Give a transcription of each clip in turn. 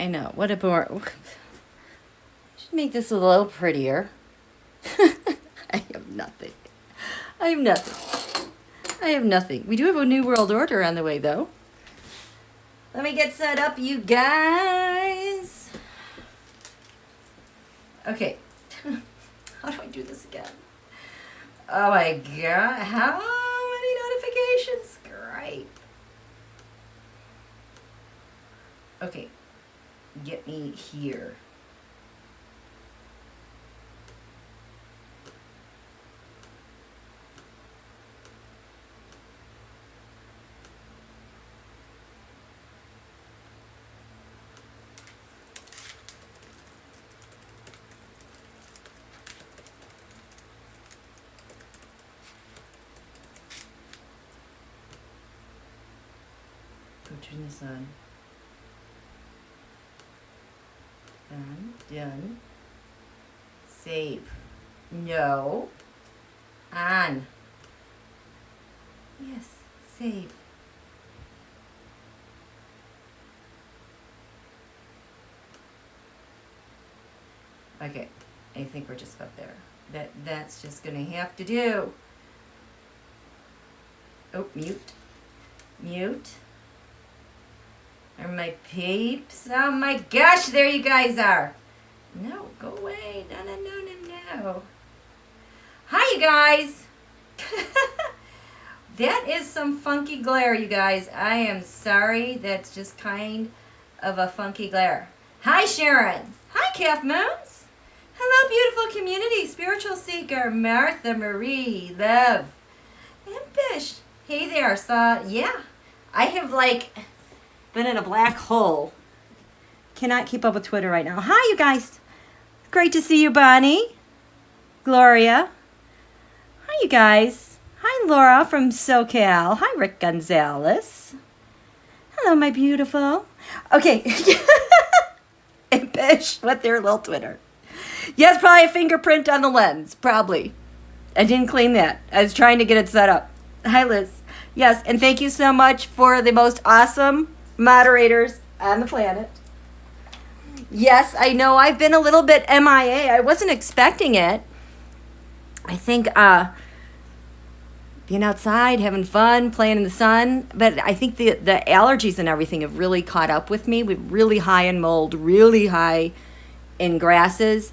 I know. What a bore. Should make this a little prettier. I have nothing. I have nothing. I have nothing. We do have a new world order on the way, though. Let me get set up, you guys. Okay. How do I do this again? Oh my God. How many notifications? Great. Okay. Get me here. Turn this on. Done. Save. No. On. Yes. Save. Okay. I think we're just about there. That's just gonna have to do. Oh, mute. Mute. Are my peeps? Oh my gosh, there you guys are. No, go away. No, no, no, no, no. Hi, you guys. That is some funky glare, you guys. I am sorry. That's just kind of a funky glare. Hi, Sharon. Hi, Calf Moons. Hello, beautiful community. Spiritual Seeker, Martha Marie, Love, Impish. Hey there. Yeah, I have been in a black hole. Cannot keep up with Twitter right now. Hi, you guys. Great to see you, Bonnie. Gloria. Hi, you guys. Hi, Laura from SoCal. Hi, Rick Gonzalez. Hello, my beautiful. Okay. Impish with their little Twitter. Yes, probably a fingerprint on the lens. Probably. I didn't clean that. I was trying to get it set up. Hi, Liz. Yes, and thank you so much for the most awesome moderators on the planet. Yes, I know I've been a little bit MIA. I wasn't expecting it. I think being outside, having fun, playing in the sun. But I think the allergies and everything have really caught up with me. We're really high in mold, really high in grasses.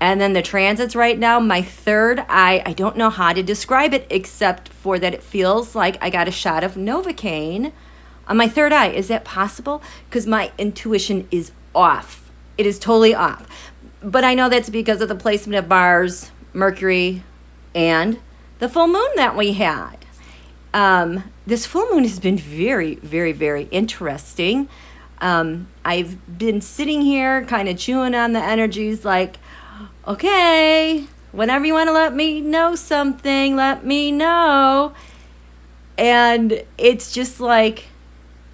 And then the transits right now, my third eye, I don't know how to describe it except for that it feels like I got a shot of Novocaine on my third eye. Is that possible? Because my intuition is off. It is totally off. But I know that's because of the placement of Mars, Mercury, and the full moon that we had. This full moon has been very, very, very interesting. I've been sitting here kind of chewing on the energies okay, whenever you want to let me know something, let me know. And it's just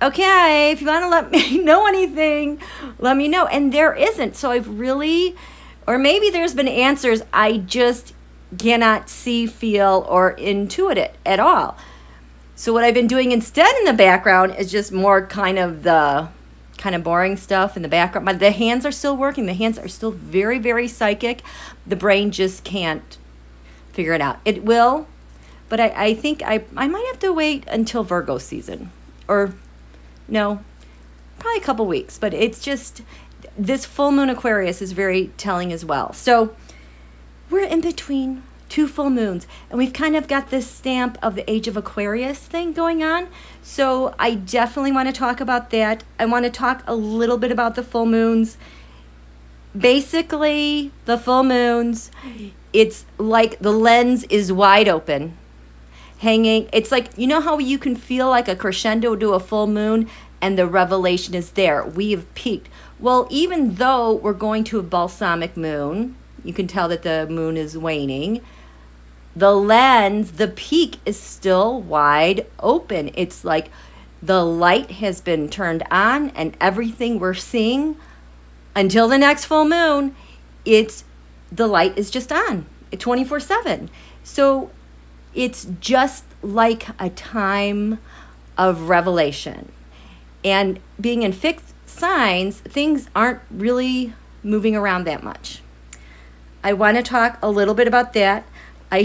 okay, if you want to let me know anything, let me know. And there isn't. So I've really, or maybe there's been answers I just cannot see, feel, or intuit it at all. So what I've been doing instead in the background is just more kind of the boring stuff in the background. But the hands are still working. The hands are still very, very psychic. The brain just can't figure it out. It will, but I think I might have to wait until Virgo season. Or, no, probably a couple weeks. But it's just, this full moon Aquarius is very telling as well. So we're in between two full moons, and we've kind of got this stamp of the age of Aquarius thing going on. So I definitely want to talk about that. I want to talk a little bit about the full moons. Basically, the full moons, it's like the lens is wide open, hanging. It's like, you know how you can feel like a crescendo to a full moon and the revelation is there. We have peaked. Well, even though we're going to a balsamic moon, you can tell that the moon is waning. The lens, the peak is still wide open. It's like the light has been turned on, and everything we're seeing until the next full moon, the light is just on 24/7. So it's just like a time of revelation. And being in signs, things aren't really moving around that much. I want to talk a little bit about that. I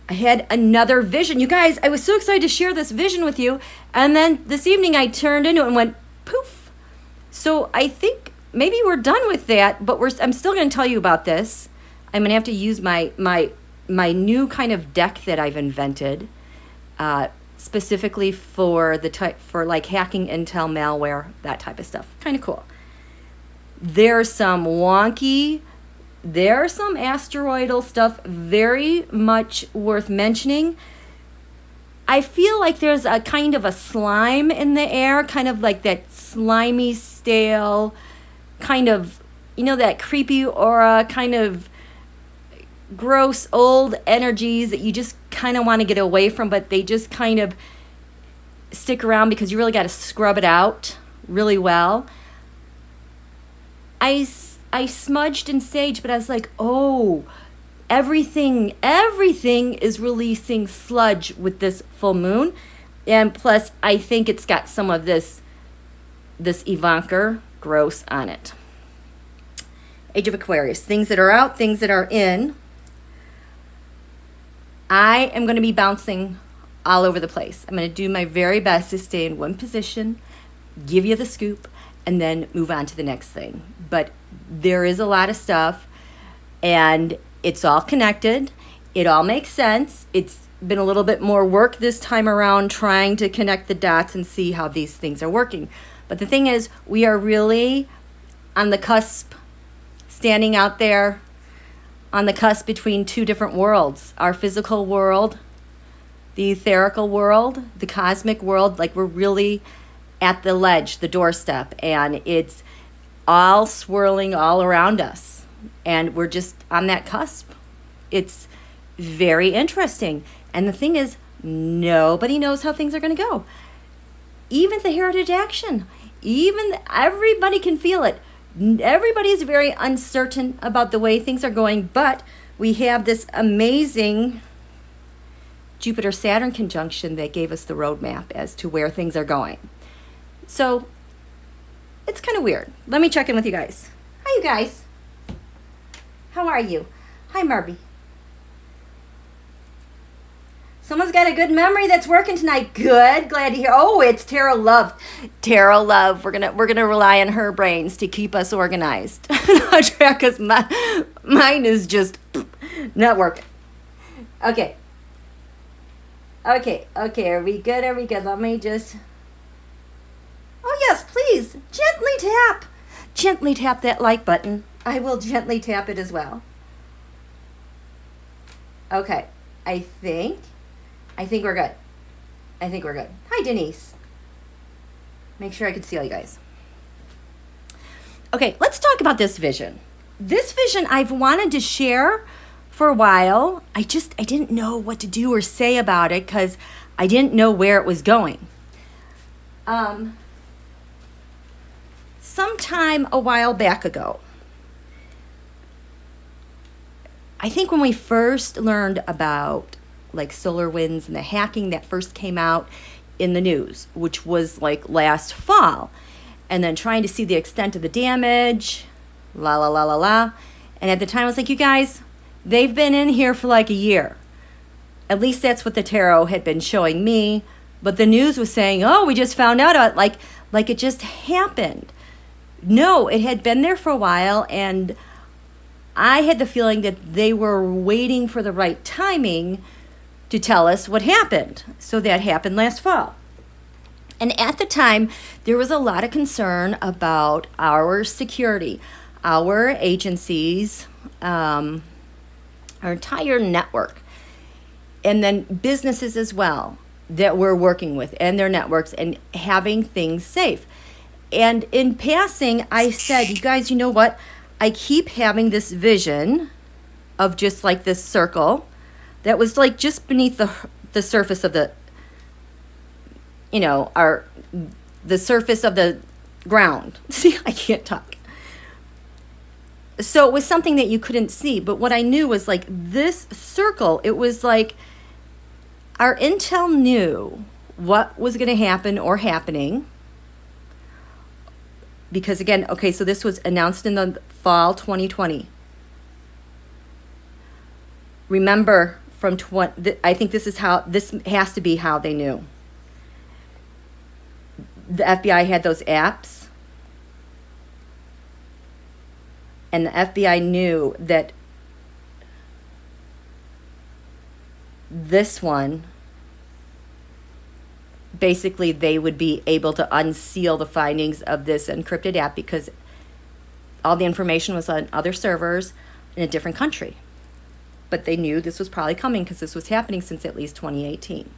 had another vision. You guys, I was so excited to share this vision with you. And then this evening I turned into it and went poof. So I think maybe we're done with that, but I'm still going to tell you about this. I'm going to have to use my new kind of deck that I've invented, specifically for like hacking intel, malware, that type of stuff. Kind of cool. There's some wonky, there's some asteroidal stuff very much worth mentioning. I feel like there's a kind of a slime in the air, kind of like that slimy, stale, kind of, that creepy aura, kind of gross old energies that you just kind of want to get away from, but they just kind of stick around because you really got to scrub it out really well. I smudged in sage, but I was like, oh, everything is releasing sludge with this full moon. And plus, I think it's got some of this Ivankacuba gross on it. Age of Aquarius, things that are out, things that are in. I am going to be bouncing all over the place. I'm going to do my very best to stay in one position, give you the scoop, and then move on to the next thing. But there is a lot of stuff, and it's all connected. It all makes sense. It's been a little bit more work this time around trying to connect the dots and see how these things are working. But the thing is, we are really on the cusp, standing out there on the cusp between two different worlds. Our physical world, the etherical world, the cosmic world. Like, we're really at the ledge, the doorstep, and it's all swirling all around us. And we're just on that cusp. It's very interesting. And the thing is, nobody knows how things are going to go. Even the heritage action, everybody can feel it. Everybody is very uncertain about the way things are going, but we have this amazing Jupiter-Saturn conjunction that gave us the roadmap as to where things are going. So it's kind of weird. Let me check in with you guys. Hi, you guys. How are you? Hi, Marby. Someone's got a good memory that's working tonight. Good. Glad to hear. Oh, it's Tarot Love. Tarot Love. We're gonna rely on her brains to keep us organized. Because mine is just not working. Okay. Are we good? Let me just. Oh yes, please. Gently tap that like button. I will gently tap it as well. Okay. I think we're good. Hi, Denise. Make sure I can see all you guys. Okay, let's talk about this vision. This vision I've wanted to share for a while. I didn't know what to do or say about it because I didn't know where it was going. Sometime a while back ago, I think when we first learned about like solar winds and the hacking that first came out in the news, which was like last fall, and then trying to see the extent of the damage, And at the time I was like, you guys, they've been in here for like a year. At least that's what the tarot had been showing me. But the news was saying, oh, we just found out about it, like it just happened. No, it had been there for a while, and I had the feeling that they were waiting for the right timing to tell us what happened. So that happened last fall. And at the time, there was a lot of concern about our security, our agencies, our entire network, and then businesses as well that we're working with and their networks and having things safe. And in passing, I said, you guys, you know what? I keep having this vision of just like this circle that was like just beneath the surface of the, the surface of the ground. See, I can't talk. So it was something that you couldn't see. But what I knew was like this circle, it was like our intel knew what was going to happen or happening. because again, okay, so this was announced in the fall 2020. Remember from I think this has to be how they knew. The FBI had those apps, and the FBI knew that this one, basically they would be able to unseal the findings of this encrypted app because all the information was on other servers in a different country. But they knew this was probably coming because this was happening since at least 2018.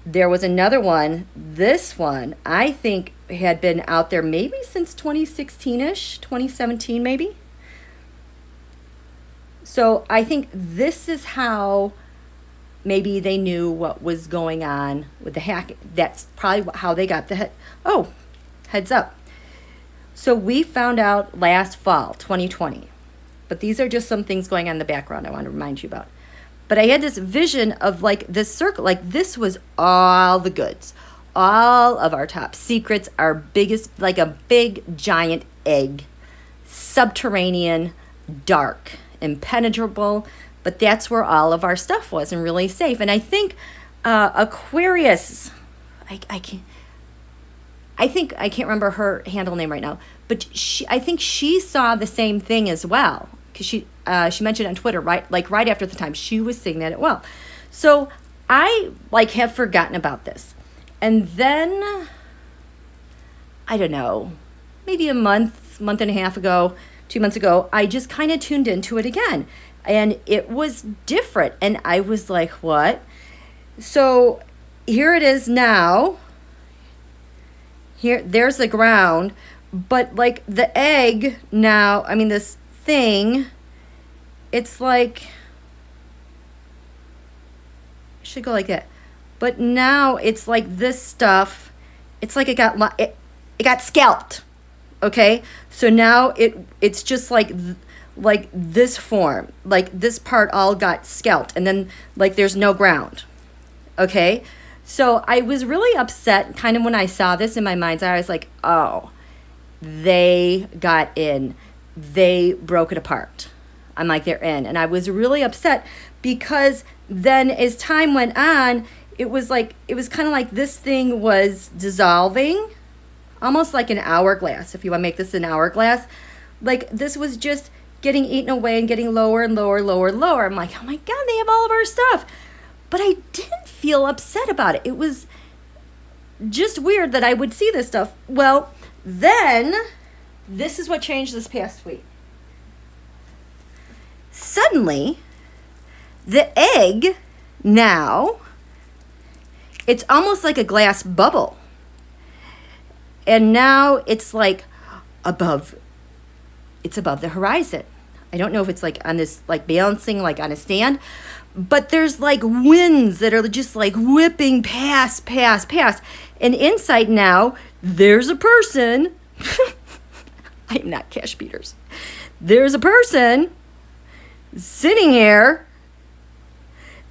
There was another one. This one, I think, had been out there maybe since 2016-ish, 2017 maybe. So I think this is how maybe they knew what was going on with the hack. That's probably how they got the heads up. So we found out last fall, 2020. But these are just some things going on in the background I want to remind you about. But I had this vision of like this circle, like this was all the goods, all of our top secrets, our biggest, like a big giant egg, subterranean, dark, impenetrable, but that's where all of our stuff was and really safe. And I think Aquarius, I can't remember her handle name right now, but I think she saw the same thing as well, because she mentioned on Twitter, right after the time, she was seeing that as well. So I have forgotten about this. And then, I don't know, maybe a month and a half ago, 2 months ago, I just kind of tuned into it again. And it was different. And I was like, what? So here it is now. There's the ground. But like the egg now, I mean, this thing, it's like, it should go like that. But now it's like this stuff, it's like it got scalped. Okay? So now it's just like this form, like this part all got scalped, and then like there's no ground. Okay? So I was really upset kind of when I saw this in my mind's eye. I was like, oh, they got in. They broke it apart. I'm like, they're in. And I was really upset because then as time went on, it was kind of like this thing was dissolving, almost like an hourglass, if you want to make this an hourglass. Like this was just getting eaten away and getting lower and lower, lower, lower. I'm like, oh my God, they have all of our stuff. But I didn't feel upset about it. It was just weird that I would see this stuff. Well, then this is what changed this past week. Suddenly, the egg now, it's almost like a glass bubble. And now it's like above the horizon. I don't know if it's like on this, like balancing like on a stand, but there's like winds that are just like whipping past. And inside now, there's a person. I am not Cash Peters. There's a person sitting here,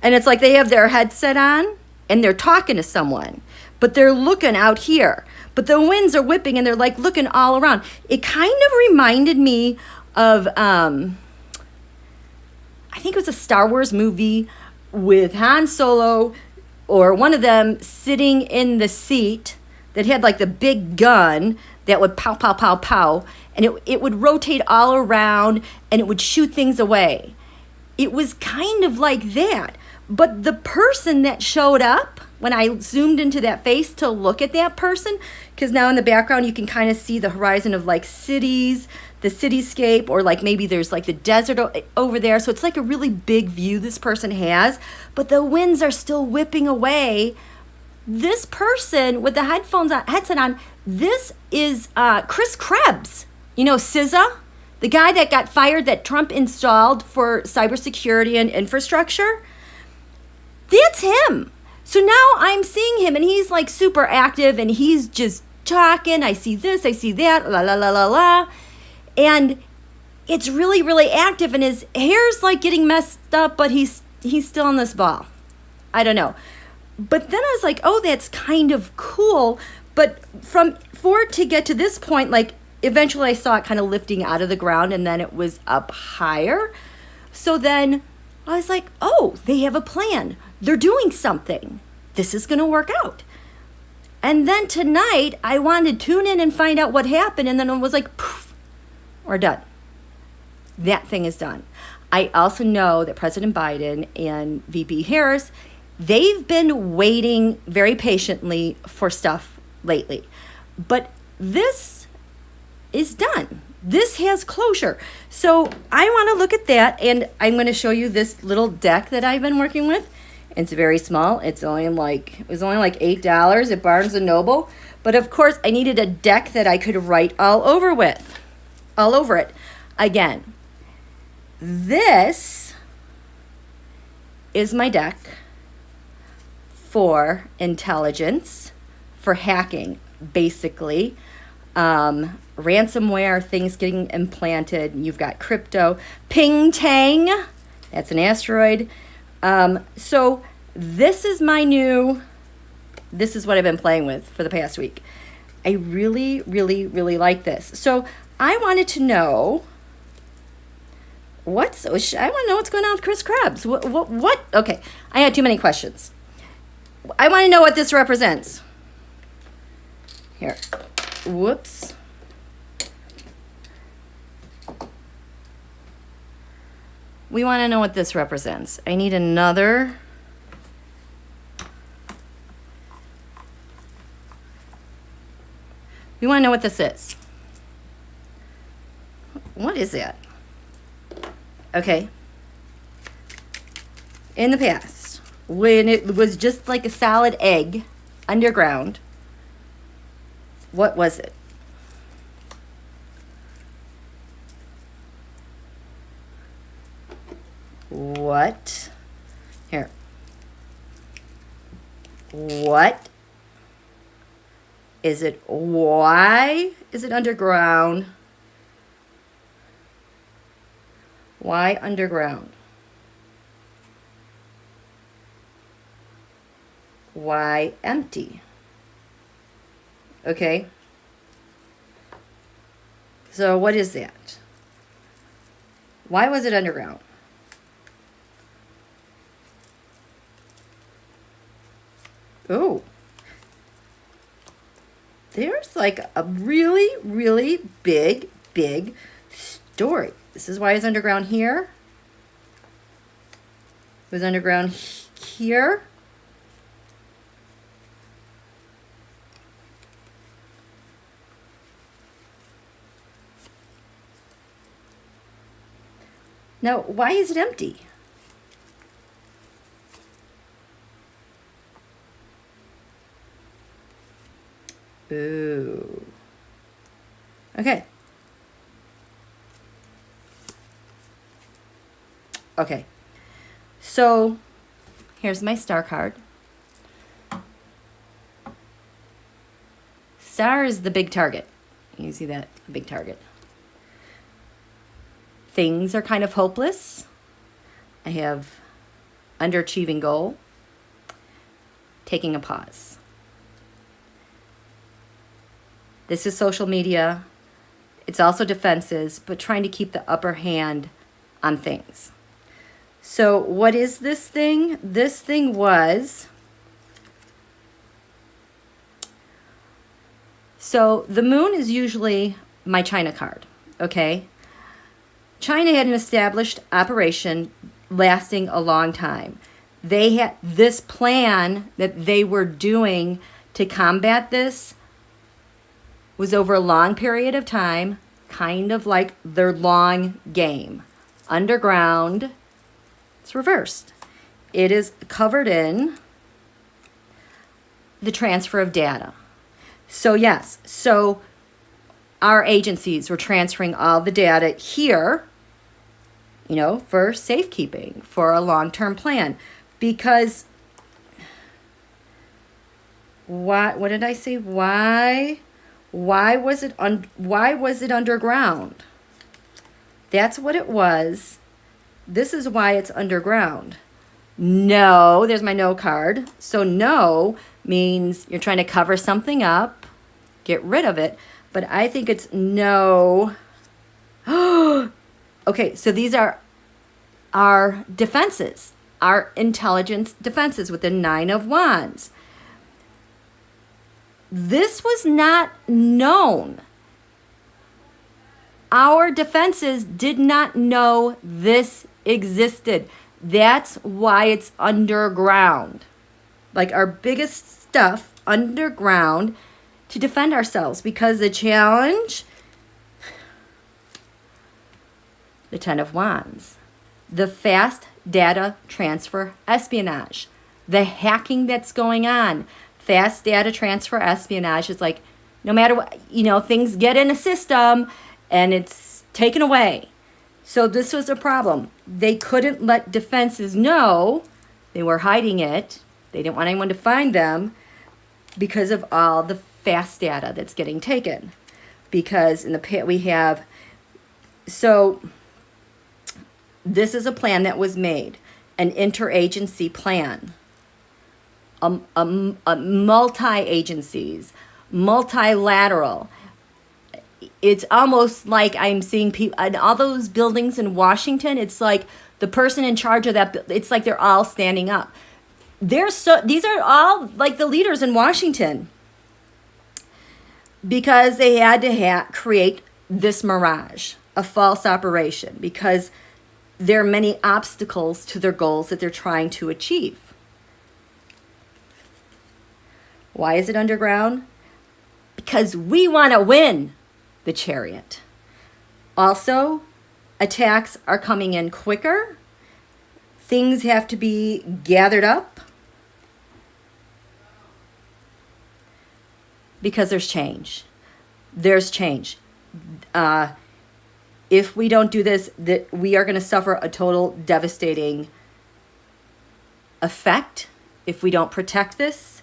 and it's like they have their headset on and they're talking to someone, but they're looking out here. But the winds are whipping and they're like looking all around. It kind of reminded me of, I think it was a Star Wars movie with Han Solo or one of them sitting in the seat that had like the big gun that would pow, pow, pow, pow. And it would rotate all around and it would shoot things away. It was kind of like that. But the person that showed up, when I zoomed into that face to look at that person, because now in the background you can kind of see the horizon of like cities, the cityscape, or like maybe there's like the desert over there. So it's like a really big view this person has, but the winds are still whipping away. This person with the headset on, this is Chris Krebs. You know, SZA, the guy that got fired that Trump installed for cybersecurity and infrastructure. That's him. So now I'm seeing him and he's like super active and he's just talking. I see this, I see that, la, la, la, la, la. And it's really, really active and his hair's like getting messed up, but he's still on this ball. I don't know. But then I was like, oh, that's kind of cool. But for it to get to this point, like eventually I saw it kind of lifting out of the ground and then it was up higher. So then I was like, oh, they have a plan. They're doing something. This is going to work out. And then tonight I wanted to tune in and find out what happened. And then it was like, poof, we're done. That thing is done. I also know that President Biden and VP Harris, they've been waiting very patiently for stuff lately. But this is done. This has closure. So I want to look at that, and I'm going to show you this little deck that I've been working with. It's very small. It was only like $8 at Barnes & Noble. But of course, I needed a deck that I could write all over it. Again, this is my deck for intelligence, for hacking, basically. Ransomware, things getting implanted. You've got crypto. Ping Tang, that's an asteroid. So this is this is what I've been playing with for the past week. I really, really, really like this. So I wanted to know I want to know what's going on with Chris Krebs. What? Okay, I had too many questions. I want to know what this represents. Here. Whoops. We want to know what this represents. I need another. We want to know what this is. What is that? Okay. In the past, when it was just like a solid egg underground, what was it? What? Here. What is it? Why is it underground? Why underground? Why empty? Okay. So what is that? Why was it underground? Oh. There's like a really, really big story. This is why it's underground here. It was underground here. Now, why is it empty? Ooh. Okay. Okay. So, here's my star card. Star is the big target. You see that? The big target. Things are kind of hopeless. I have underachieving goal. Taking a pause. This is social media. It's also defenses, but trying to keep the upper hand on things. So what is this thing? This thing was... So the moon is usually my China card, okay? China had an established operation lasting a long time. They had this plan that they were doing to combat this was over a long period of time, kind of like their long game. Underground, it's reversed. It is covered in the transfer of data. So yes, so our agencies were transferring all the data here, you know, for safekeeping, for a long-term plan. Because, why, what did I say? Why was it underground? That's what it was. This is why it's underground. No, there's my no card. So no means you're trying to cover something up, get rid of it. But I think it's no. Okay, so these are our defenses, our intelligence defenses with the Nine of Wands. This was not known. Our defenses did not know this existed. That's why it's underground. Like our biggest stuff underground to defend ourselves, because the challenge, the Ten of Wands, the fast data transfer espionage, the hacking that's going on. Fast data transfer espionage is like, no matter what, things get in a system and it's taken away. So this was a problem. They couldn't let defenses know. They were hiding it. They didn't want anyone to find them because of all the fast data that's getting taken. Because in the pit we have, so this is a plan that was made, an interagency plan, a multi-agencies, multilateral. It's almost like I'm seeing people in all those buildings in Washington. It's like the person in charge of that, it's like they're all standing up. These are all like the leaders in Washington, because they had to create this mirage, a false operation, because there are many obstacles to their goals that they're trying to achieve. Why is it underground? Because we want to win, the Chariot. Also, attacks are coming in quicker. Things have to be gathered up because there's change. There's change. If we don't do this, we are going to suffer a total devastating effect. If we don't protect this,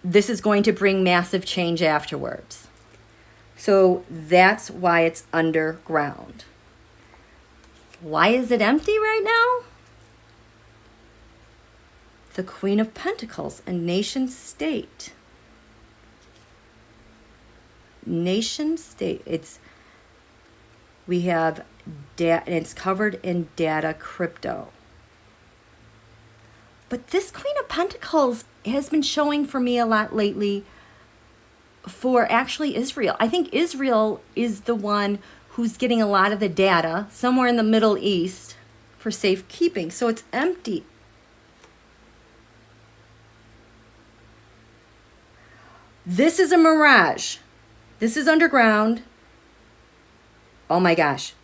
this is going to bring massive change afterwards. So that's why it's underground. Why is it empty right now? The Queen of Pentacles, a nation state. Nation state. We have it's covered in data crypto. But this Queen of Pentacles has been showing for me a lot lately for actually Israel. I think Israel is the one who's getting a lot of the data somewhere in the Middle East for safekeeping. So it's empty. This is a mirage. This is underground. Oh my gosh.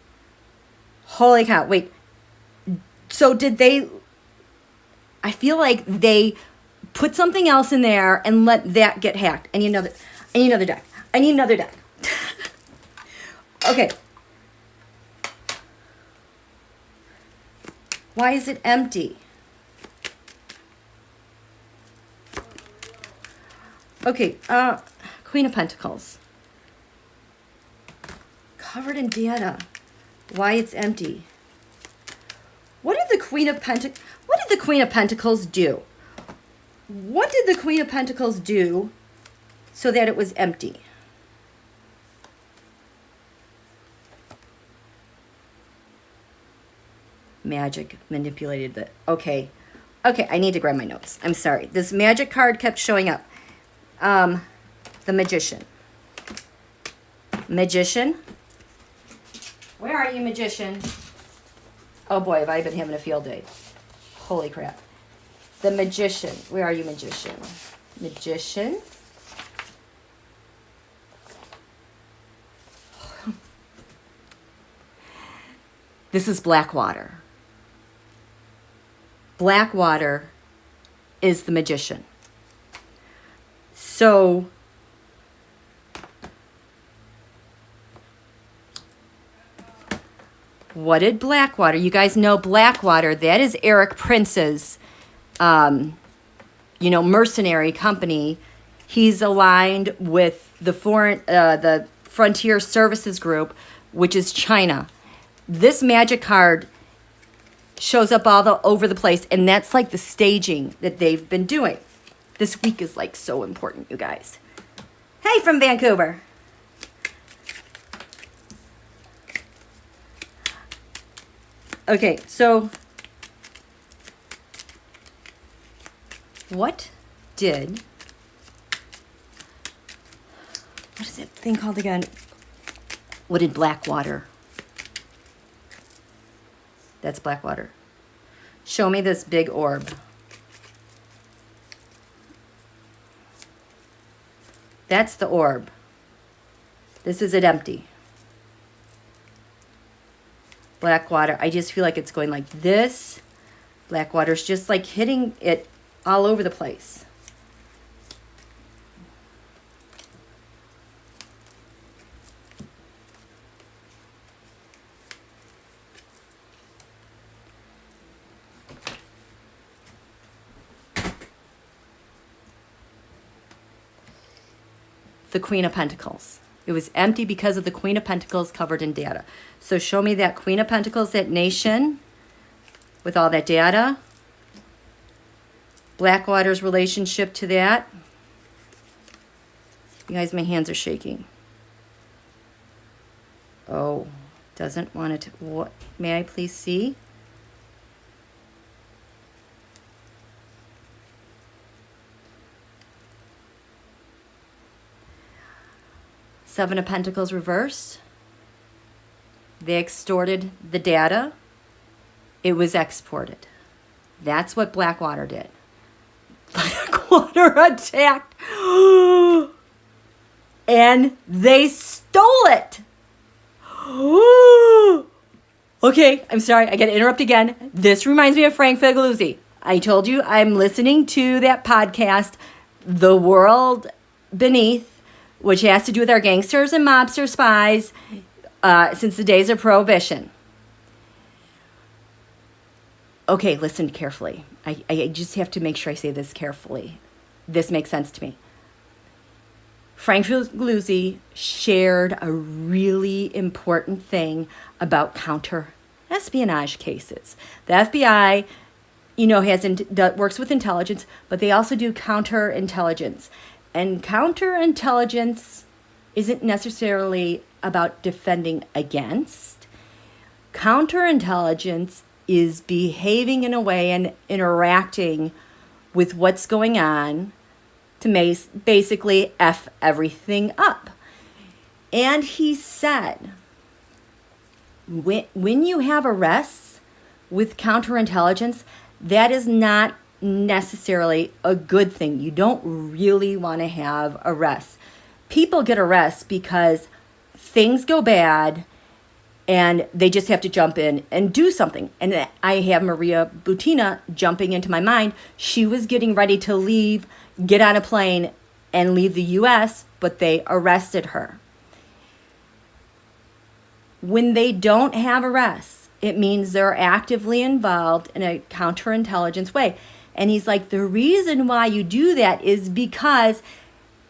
Holy cow. Wait. So did they... I feel like they put something else in there and let that get hacked. I need another deck. I need another deck. Okay. Why is it empty? Okay, Queen of Pentacles. Covered in data. Why it's empty. What did the Queen of Pentacles do? What did the Queen of Pentacles do so that it was empty? Magic manipulated the... Okay, I need to grab my notes. I'm sorry. This magic card kept showing up. The Magician. Magician. Where are you, Magician? Oh boy, have I been having a field day. Holy crap. The Magician. Where are you, Magician? Magician. This is Blackwtr. Blackwtr is the Magician. So, what did Blackwtr? You guys know Blackwtr. That is Eric Prince's, mercenary company. He's aligned with the Frontier Services Group, which is China. This magic card shows up all over the place. And that's like the staging that they've been doing. This week is like so important, you guys. Hey, from Vancouver. Okay, so what is that thing called again? What did Blackwtr? That's Blackwtr. Show me this big orb. That's the orb. This is it empty. Blackwtr. I just feel like it's going like this. Blackwtr is just like hitting it all over the place. The Queen of Pentacles. It was empty because of the Queen of Pentacles covered in data. So show me that Queen of Pentacles, that nation, with all that data. Blackwtr's relationship to that. You guys, my hands are shaking. Oh, doesn't want it to, what? May I please see? Seven of Pentacles reversed. They extorted the data. It was exported. That's what Blackwtr did. Blackwtr attacked. And they stole it. Okay, I'm sorry. I got to interrupt again. This reminds me of FFigluzi. I told you I'm listening to that podcast, The World Beneath, which has to do with our gangsters and mobster spies since the days of Prohibition. Okay, listen carefully. I just have to make sure I say this carefully. This makes sense to me. FFigluzi shared a really important thing about counter-espionage cases. The FBI, works with intelligence, but they also do counterintelligence. And counterintelligence isn't necessarily about defending against. Counterintelligence is behaving in a way and interacting with what's going on to basically F everything up. And he said, when you have arrests with counterintelligence, that is not necessarily a good thing. You don't really want to have arrests. People get arrests because things go bad and they just have to jump in and do something. And I have Maria Butina jumping into my mind. She was getting ready to leave, get on a plane and leave the US, but they arrested her. When they don't have arrests, it means they're actively involved in a counterintelligence way. And he's like, the reason why you do that is because,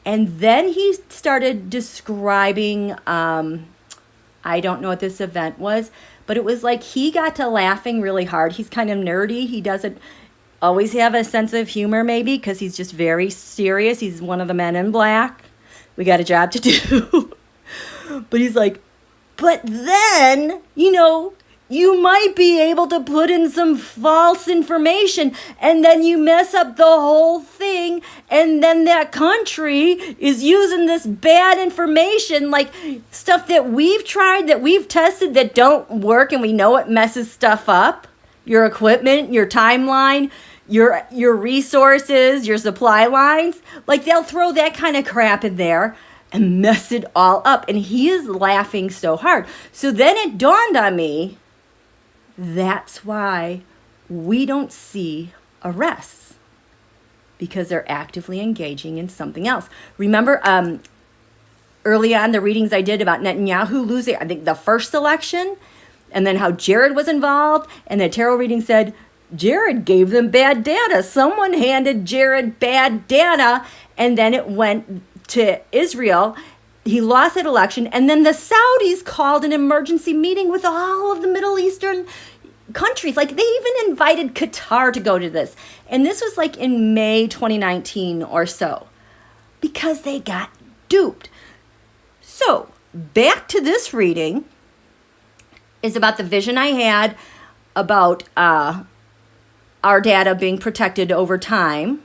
and then he started describing, I don't know what this event was, but it was like he got to laughing really hard. He's kind of nerdy. He doesn't always have a sense of humor, maybe, because he's just very serious. He's one of the men in black. We got a job to do. But he's like, but then, you might be able to put in some false information and then you mess up the whole thing, and then that country is using this bad information, like stuff that we've tried, that we've tested, that don't work, and we know it messes stuff up. Your equipment, your timeline, your resources, your supply lines. Like, they'll throw that kind of crap in there and mess it all up. And he is laughing so hard. So then it dawned on me, that's why we don't see arrests, because they're actively engaging in something else. Remember, early on, the readings I did about Netanyahu losing, I think, the first election, and then how Jared was involved, and the tarot reading said Jared gave them bad data. Someone handed Jared bad data, and then it went to Israel. He lost that election, and then the Saudis called an emergency meeting with all of the Middle Eastern countries, like they even invited Qatar to go to this. And this was like in May 2019 or so, because they got duped. So back to this reading is about the vision I had about our data being protected over time.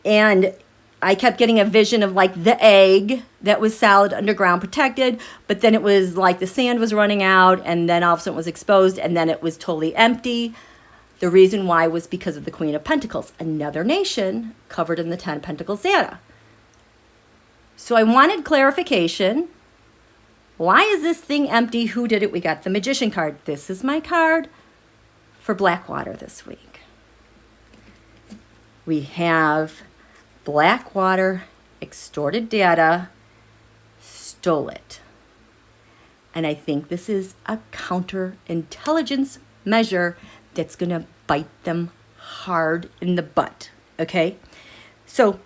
And I kept getting a vision of like the egg that was solid underground protected, but then it was like the sand was running out, and then all of a sudden it was exposed, and then it was totally empty. The reason why was because of the Queen of Pentacles, another nation covered in the 10 Pentacles data. So I wanted clarification. Why is this thing empty? Who did it? We got the Magician card. This is my card for Blackwtr this week. We have Blackwtr extorted data, stole it. And I think this is a counterintelligence measure that's going to bite them hard in the butt. Okay? So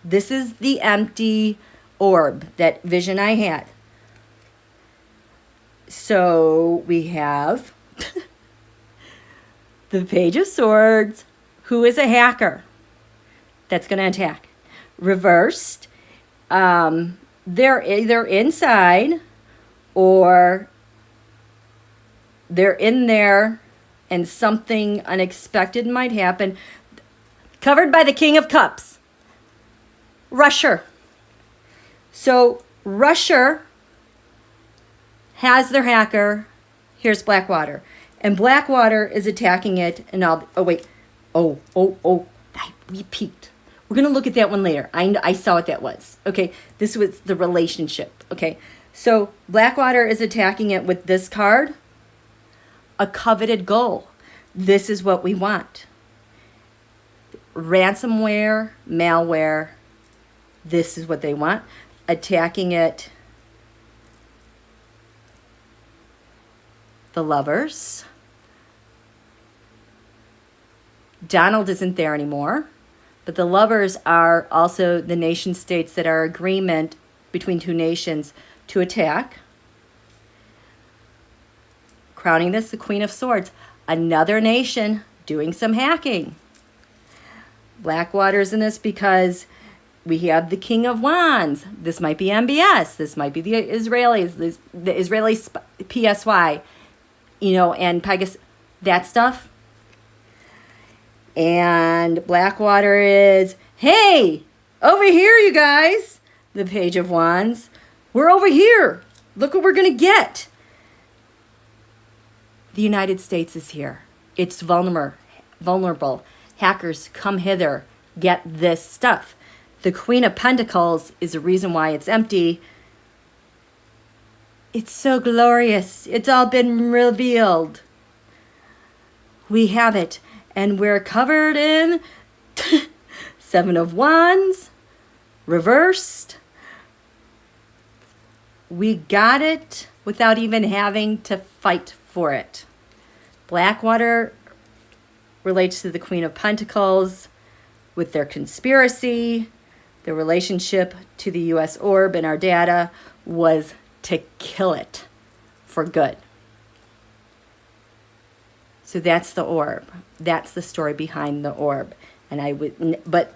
this is the empty orb, that vision I had. So we have the Page of Swords, who is a hacker that's going to attack. Reversed, they're either inside or they're in there and something unexpected might happen. Covered by the King of Cups, Russia. So Russia has their hacker. Here's Blackwtr. And Blackwtr is attacking it. And we peeked. We're going to look at that one later. I saw what that was. Okay, this was the relationship. Okay, so Blackwtr is attacking it with this card. A coveted goal. This is what we want. Ransomware, malware. This is what they want. Attacking it. The Lovers. Donald isn't there anymore. But the Lovers are also the nation states that are agreement between two nations to attack. Crowning this, the Queen of Swords. Another nation doing some hacking. Blackwtr's in this because we have the King of Wands. This might be MBS. This might be the Israelis, the Israeli PSY, and Pegasus, that stuff. And Blackwtr is, hey, over here, you guys. The Page of Wands. We're over here. Look what we're going to get. The United States is here. It's vulnerable. Hackers, come hither. Get this stuff. The Queen of Pentacles is the reason why it's empty. It's so glorious. It's all been revealed. We have it. And we're covered in 7 of Wands, reversed. We got it without even having to fight for it. Blackwtr relates to the Queen of Pentacles with their conspiracy. The relationship to the U.S. orb and our data was to kill it for good. So that's the orb. That's the story behind the orb. And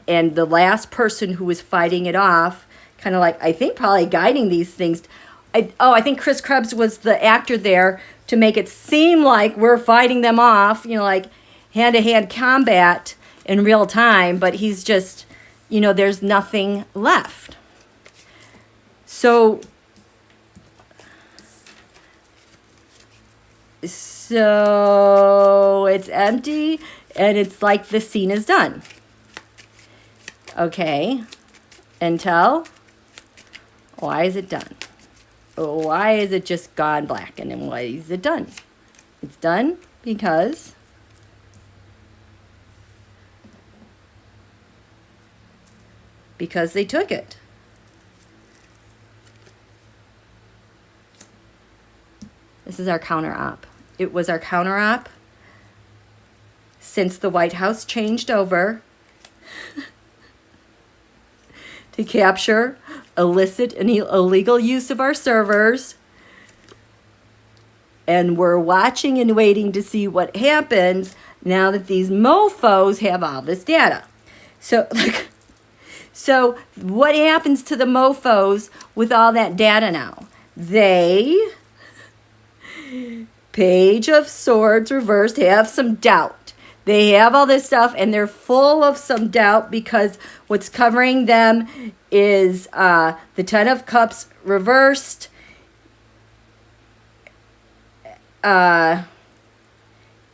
and the last person who was fighting it off, kind of like, I think probably guiding these things. I think Chris Krebs was the actor there to make it seem like we're fighting them off, like hand-to-hand combat in real time, but he's just, there's nothing left. So it's empty, and it's like the scene is done. Okay, Intel, why is it done? Why is it just gone black, and then why is it done? It's done because they took it. This is our counter-op. It was our counter-op since the White House changed over to capture illicit and illegal use of our servers. And we're watching and waiting to see what happens now that these mofos have all this data. So, so what happens to the mofos with all that data now? They, Page of Swords reversed, have some doubt. They have all this stuff and they're full of some doubt because what's covering them is the Ten of Cups reversed.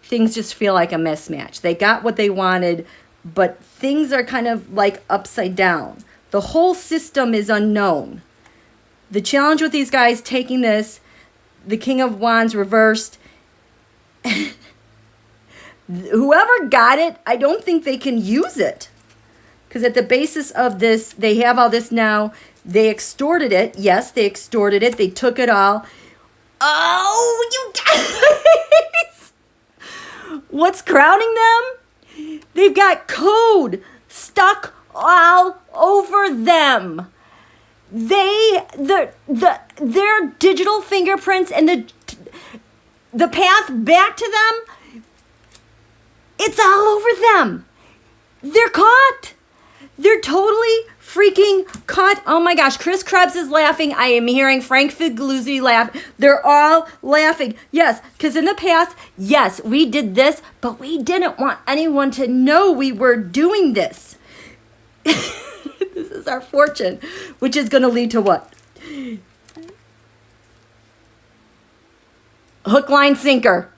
Things just feel like a mismatch. They got what they wanted, but things are kind of like upside down. The whole system is unknown. The challenge with these guys taking this, the King of Wands reversed, whoever got it, I don't think they can use it. Because at the basis of this, they have all this now. They extorted it. Yes, they extorted it. They took it all. Oh, you guys! What's crowning them? They've got code stuck all over them. Their digital fingerprints and the path back to them, it's all over them. They're caught. They're totally freaking caught. Oh my gosh, Chris Krebs is laughing. I am hearing Frank Figluzzi laugh. They're all laughing. Yes, because in the past, yes, we did this, but we didn't want anyone to know we were doing this. This is our fortune, which is going to lead to what? Hook, line, sinker.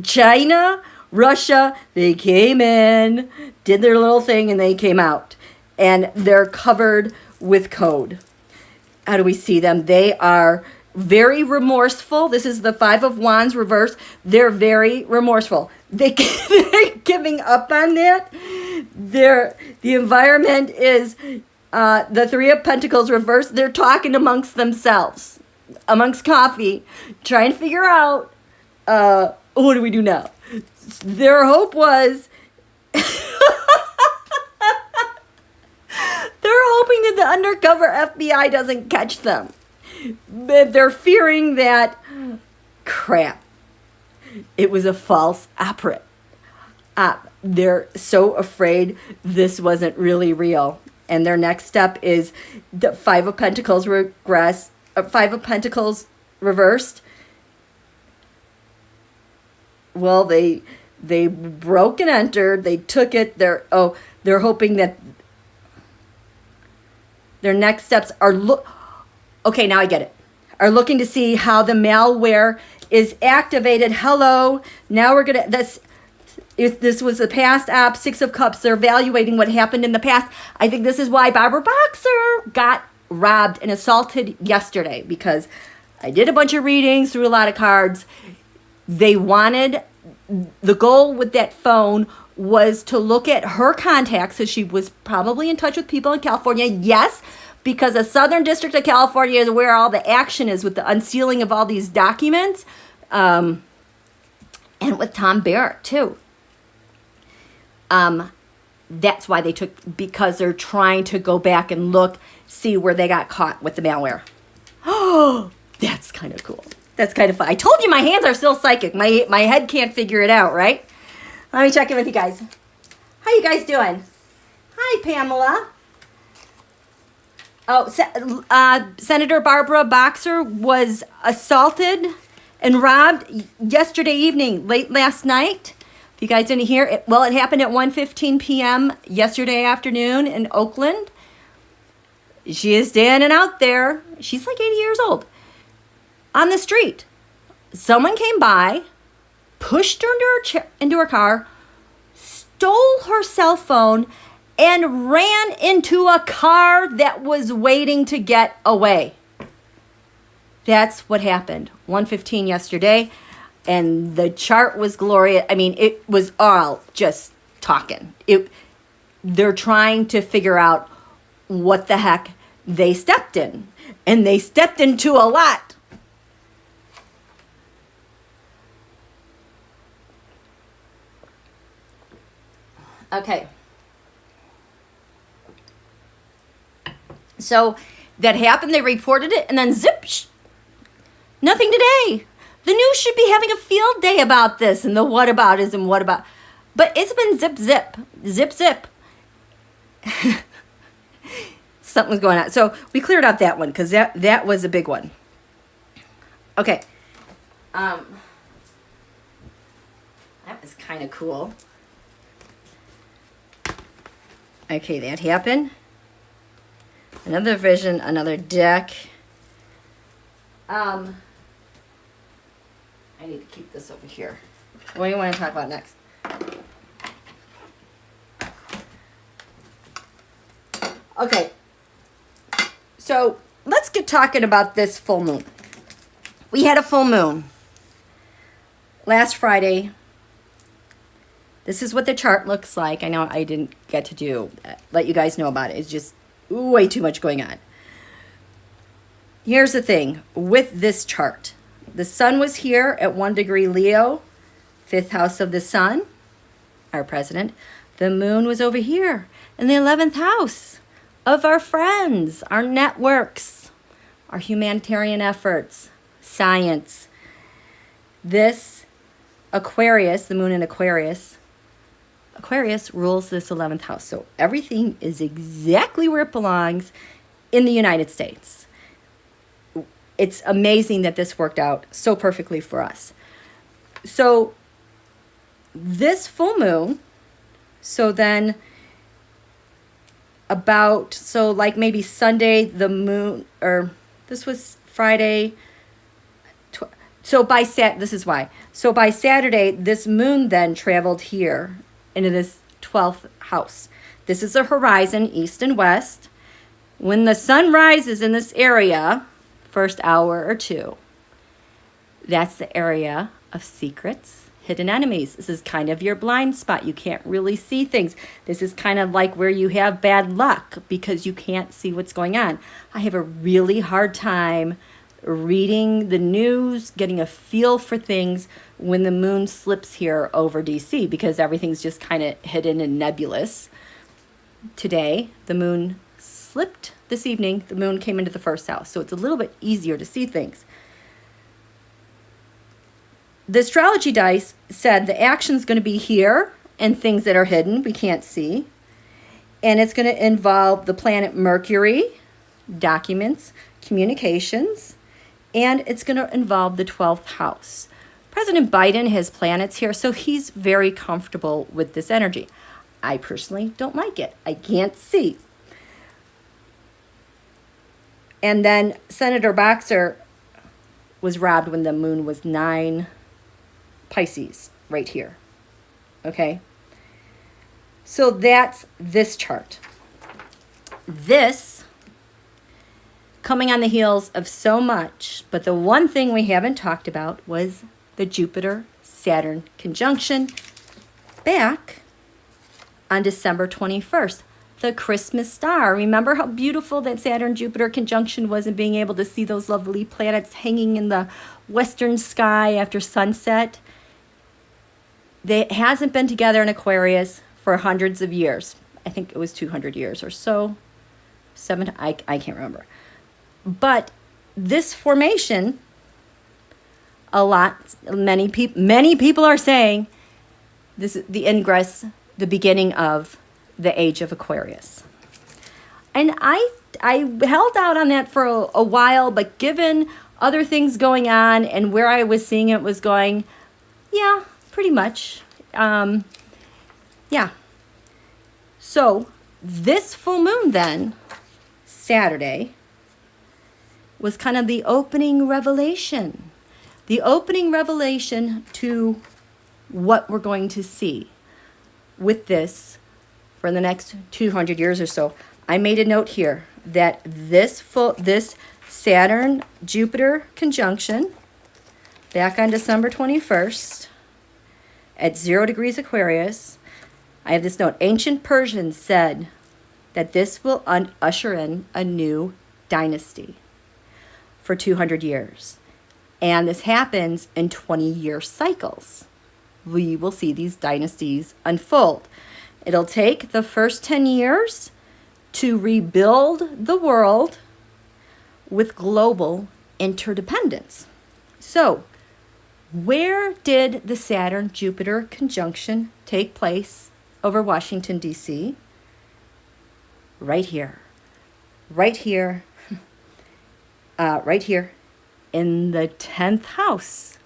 China, Russia, they came in, did their little thing, and they came out. And they're covered with code. How do we see them? They are very remorseful. This is the Five of Wands reversed. They're very remorseful. They're giving up on that. The environment is the Three of Pentacles reversed. They're talking amongst themselves, amongst coffee, trying to figure out what do we do now? Their hope was they're hoping that the undercover FBI doesn't catch them. But they're fearing that, crap, it was a false opera. They're so afraid this wasn't really real. And their next step is the Five of Pentacles Five of Pentacles reversed. Well, they broke and entered. They took it. They're hoping that their next steps are okay, now I get it. Are looking to see how the malware is activated. Hello. Now we're going to if this was the past app, Six of Cups, they're evaluating what happened in the past. I think this is why Barbara Boxer got robbed and assaulted yesterday, because I did a bunch of readings through a lot of cards. They wanted, the goal with that phone was to look at her contacts, so she was probably in touch with people in California. Yes, because the Southern District of California is where all the action is with the unsealing of all these documents. And with Tom Barrett, too. That's why they took, because they're trying to go back and look, see where they got caught with the malware. Oh, that's kind of cool. That's kind of fun. I told you my hands are still psychic. My head can't figure it out, right? Let me check in with you guys. How you guys doing? Hi, Pamela. Oh, Senator Barbara Boxer was assaulted and robbed yesterday evening, late last night. If you guys didn't hear it, well, it happened at 1:15 p.m. yesterday afternoon in Oakland. She is standing out there. She's like 80 years old. On the street. Someone came by, pushed her into her car, stole her cell phone, and ran into a car that was waiting to get away. That's what happened. 1:15 yesterday. And the chart was glorious. I mean, it was all just talking. They're trying to figure out what the heck they stepped in. And they stepped into a lot. Okay. So that happened. They reported it. And then zip. Nothing today. The news should be having a field day about this and the what about is and what about. But it's been zip, zip, zip, zip. Something's going on. So we cleared out that one because that was a big one. Okay. That was kind of cool. Okay, that happened. Another vision, another deck. I need to keep this over here. What do you want to talk about next? Okay. So let's get talking about this full moon. We had a full moon last Friday. This is what the chart looks like. I know I didn't get to let you guys know about it. It's just way too much going on. Here's the thing with this chart. The sun was here at 1 degree Leo, 5th house of the sun, our president. The moon was over here in the 11th house of our friends, our networks, our humanitarian efforts, science. This Aquarius, the moon in Aquarius rules this 11th house. So everything is exactly where it belongs in the United States. It's amazing that this worked out so perfectly for us. So this full moon, so then like maybe Sunday, the moon, or this was Friday. This is why. So by Saturday, this moon then traveled here into this 12th house. This is a horizon, east and west. When the sun rises in this area, first hour or two, that's the area of secrets, hidden enemies. This is kind of your blind spot. You can't really see things. This is kind of like where you have bad luck because you can't see what's going on. I have a really hard time reading the news, getting a feel for things when the moon slips here over DC because everything's just kind of hidden and nebulous. Today, the moon slipped this evening. The moon came into the first house, so it's a little bit easier to see things. The astrology dice said the action's going to be here and things that are hidden we can't see. And it's going to involve the planet Mercury, documents, communications, and it's going to involve the 12th house. President Biden has planets here, so he's very comfortable with this energy. I personally don't like it. I can't see. And then Senator Boxer was robbed when the moon was 9 Pisces right here. Okay? So that's this chart. This coming on the heels of so much, but the one thing we haven't talked about was the Jupiter-Saturn conjunction back on December 21st. The Christmas star. Remember how beautiful that Saturn-Jupiter conjunction was and being able to see those lovely planets hanging in the western sky after sunset? They hasn't been together in Aquarius for hundreds of years. I think it was 200 years or so. I can't remember. But this formation, many people are saying this is the ingress, the beginning of the age of Aquarius. And I held out on that for a while, but given other things going on and where I was seeing it was going, yeah, pretty much. Yeah. So this full moon then, Saturday, was kind of the opening revelation. The opening revelation to what we're going to see with this for the next 200 years or so. I made a note here that this Saturn-Jupiter conjunction back on December 21st at 0 degrees Aquarius, I have this note. Ancient Persians said that this will usher in a new dynasty for 200 years. And this happens in 20-year cycles. We will see these dynasties unfold. It'll take the first 10 years to rebuild the world with global interdependence. So Where did the Saturn-Jupiter conjunction take place over Washington, D.C.? Right here. Right here. Right here in the 10th house.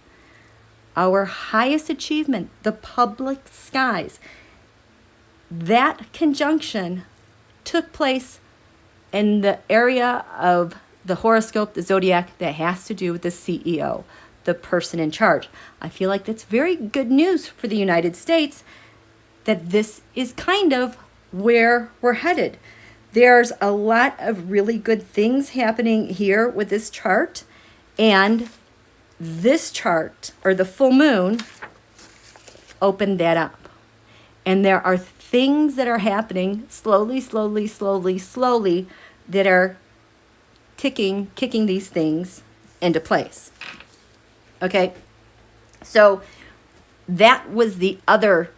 Our highest achievement, the public skies. That conjunction took place in the area of the horoscope, the zodiac, that has to do with the CEO, the person in charge. I feel like that's very good news for the United States, that this is kind of where we're headed. There's a lot of really good things happening here with this chart, and this chart, or the full moon, opened that up. And there are things that are happening slowly, that are kicking these things into place. Okay? So that was the other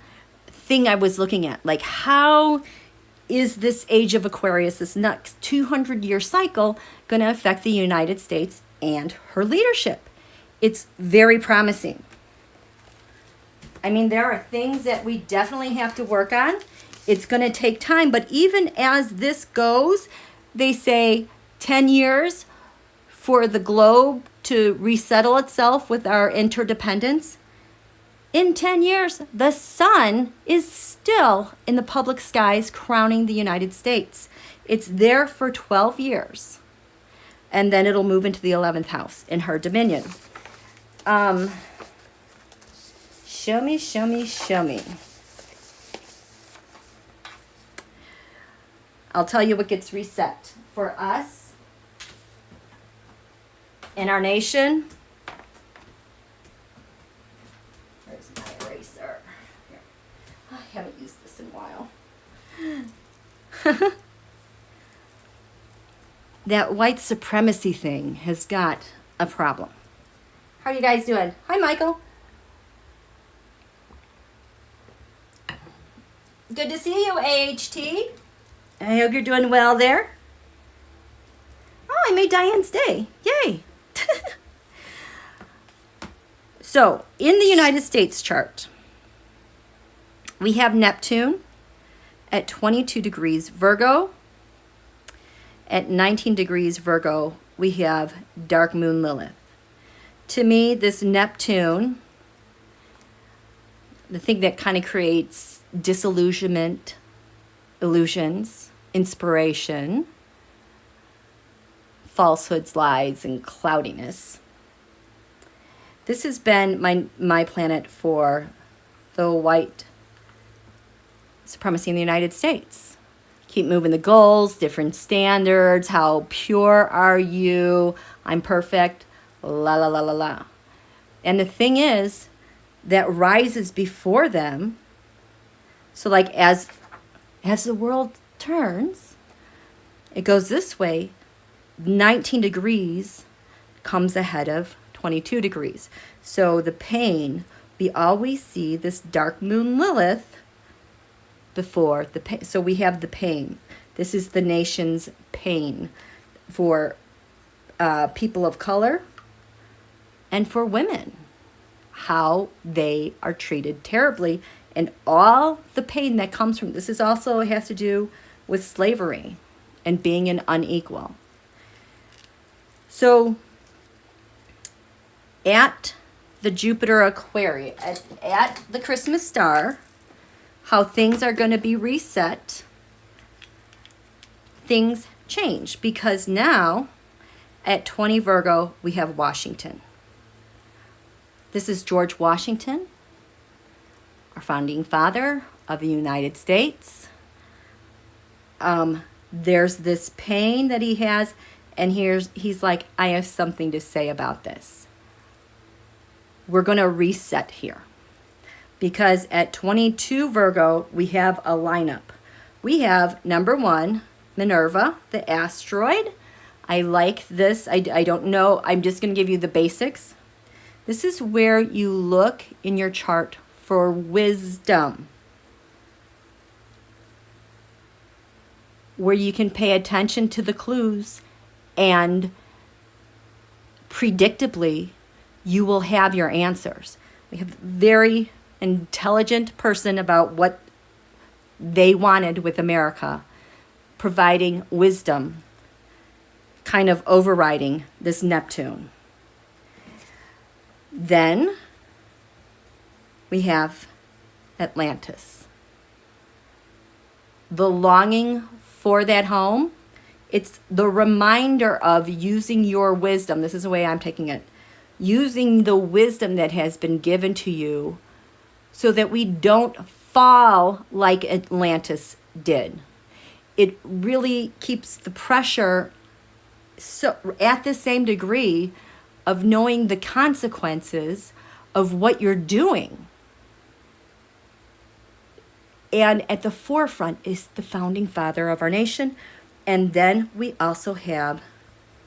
thing I was looking at. Like, how is this age of Aquarius, this next 200-year cycle, going to affect the United States and her leadership? It's very promising. I mean, there are things that we definitely have to work on. It's going to take time, but even as this goes, they say 10 years for the globe to resettle itself with our interdependence. In 10 years, the sun is still in the public skies crowning the United States. It's there for 12 years. And then it'll move into the 11th house in her dominion. Show me. I'll tell you what gets reset for us in our nation. Where's my eraser? Here. I haven't used this in a while. That white supremacy thing has got a problem. How are you guys doing? Hi, Michael. Good to see you, AHT. I hope you're doing well there. Oh, I made Diane's day. Yay. So, in the United States chart, we have Neptune at 22 degrees Virgo. At 19 degrees Virgo, we have dark moon Lilith. To me, this Neptune, the thing that kind of creates disillusionment, illusions, inspiration, falsehoods, lies, and cloudiness. This has been my planet for the white supremacy in the United States. Keep moving the goals, different standards, how pure are you, I'm perfect, la la la la la. And the thing is, that rises before them. So like as the world turns, it goes this way, 19 degrees comes ahead of 22 degrees. So the pain, we always see this dark moon Lilith before the pain. So we have the pain. This is the nation's pain for people of color and for women. How they are treated terribly, and all the pain that comes from this is also has to do with slavery and being an unequal. So at the Jupiter Aquarius, at the Christmas star, how things are going to be reset, things change, because now at 20 Virgo, we have Washington. This is George Washington, our founding father of the United States. There's this pain that he has, and he's like, I have something to say about this. We're going to reset here. Because at 22 Virgo, we have a lineup. We have number 1, Minerva, the asteroid. I like this. I don't know. I'm just going to give you the basics. This is where you look in your chart for wisdom, where you can pay attention to the clues, and predictably you will have your answers. We have a very intelligent person about what they wanted with America, providing wisdom, kind of overriding this Neptune. Then we have Atlantis. The longing for that home, it's the reminder of using your wisdom. This is the way I'm taking it. Using the wisdom that has been given to you so that we don't fall like Atlantis did. It really keeps the pressure so at the same degree of knowing the consequences of what you're doing. And at the forefront is the founding father of our nation. And then we also have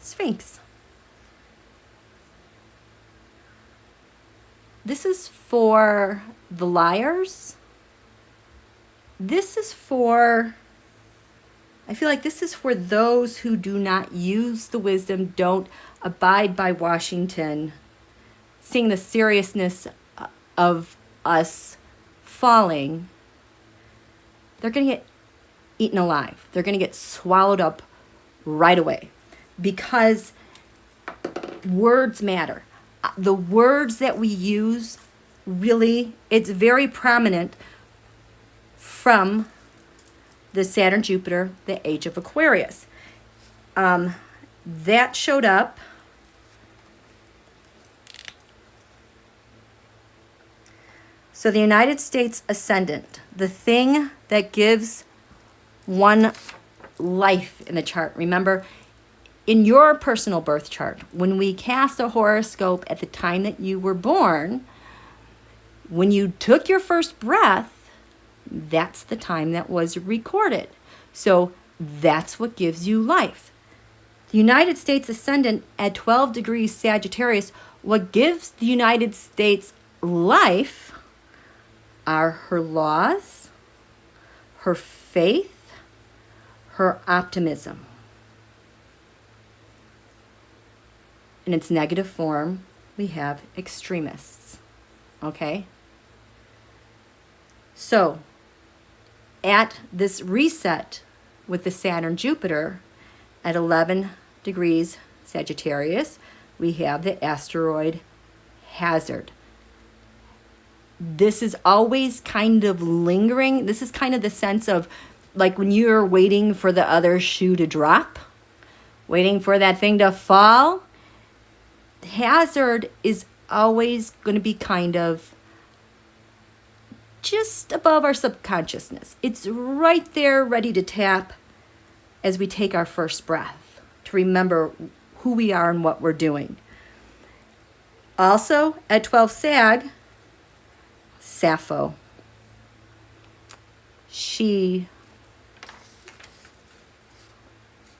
Sphinx. This is for the liars. This is for, I feel like this is for those who do not use the wisdom, don't abide by Washington, seeing the seriousness of us falling. They're going to get eaten alive. They're going to get swallowed up right away because words matter. The words that we use really, it's very prominent from the Saturn-Jupiter, the age of Aquarius. That showed up so the United States Ascendant, the thing that gives one life in the chart. Remember, in your personal birth chart, when we cast a horoscope at the time that you were born, when you took your first breath, that's the time that was recorded. So that's what gives you life. The United States Ascendant at 12 degrees Sagittarius, what gives the United States life are her laws, her faith, her optimism. In its negative form, we have extremists. Okay? So, at this reset with the Saturn-Jupiter at 11 degrees Sagittarius, we have the asteroid hazard. This is always kind of lingering. This is kind of the sense of like when you're waiting for the other shoe to drop, waiting for that thing to fall. Hazard is always going to be kind of just above our subconsciousness. It's right there ready to tap as we take our first breath to remember who we are and what we're doing. Also, at 12 Sag, Sappho. She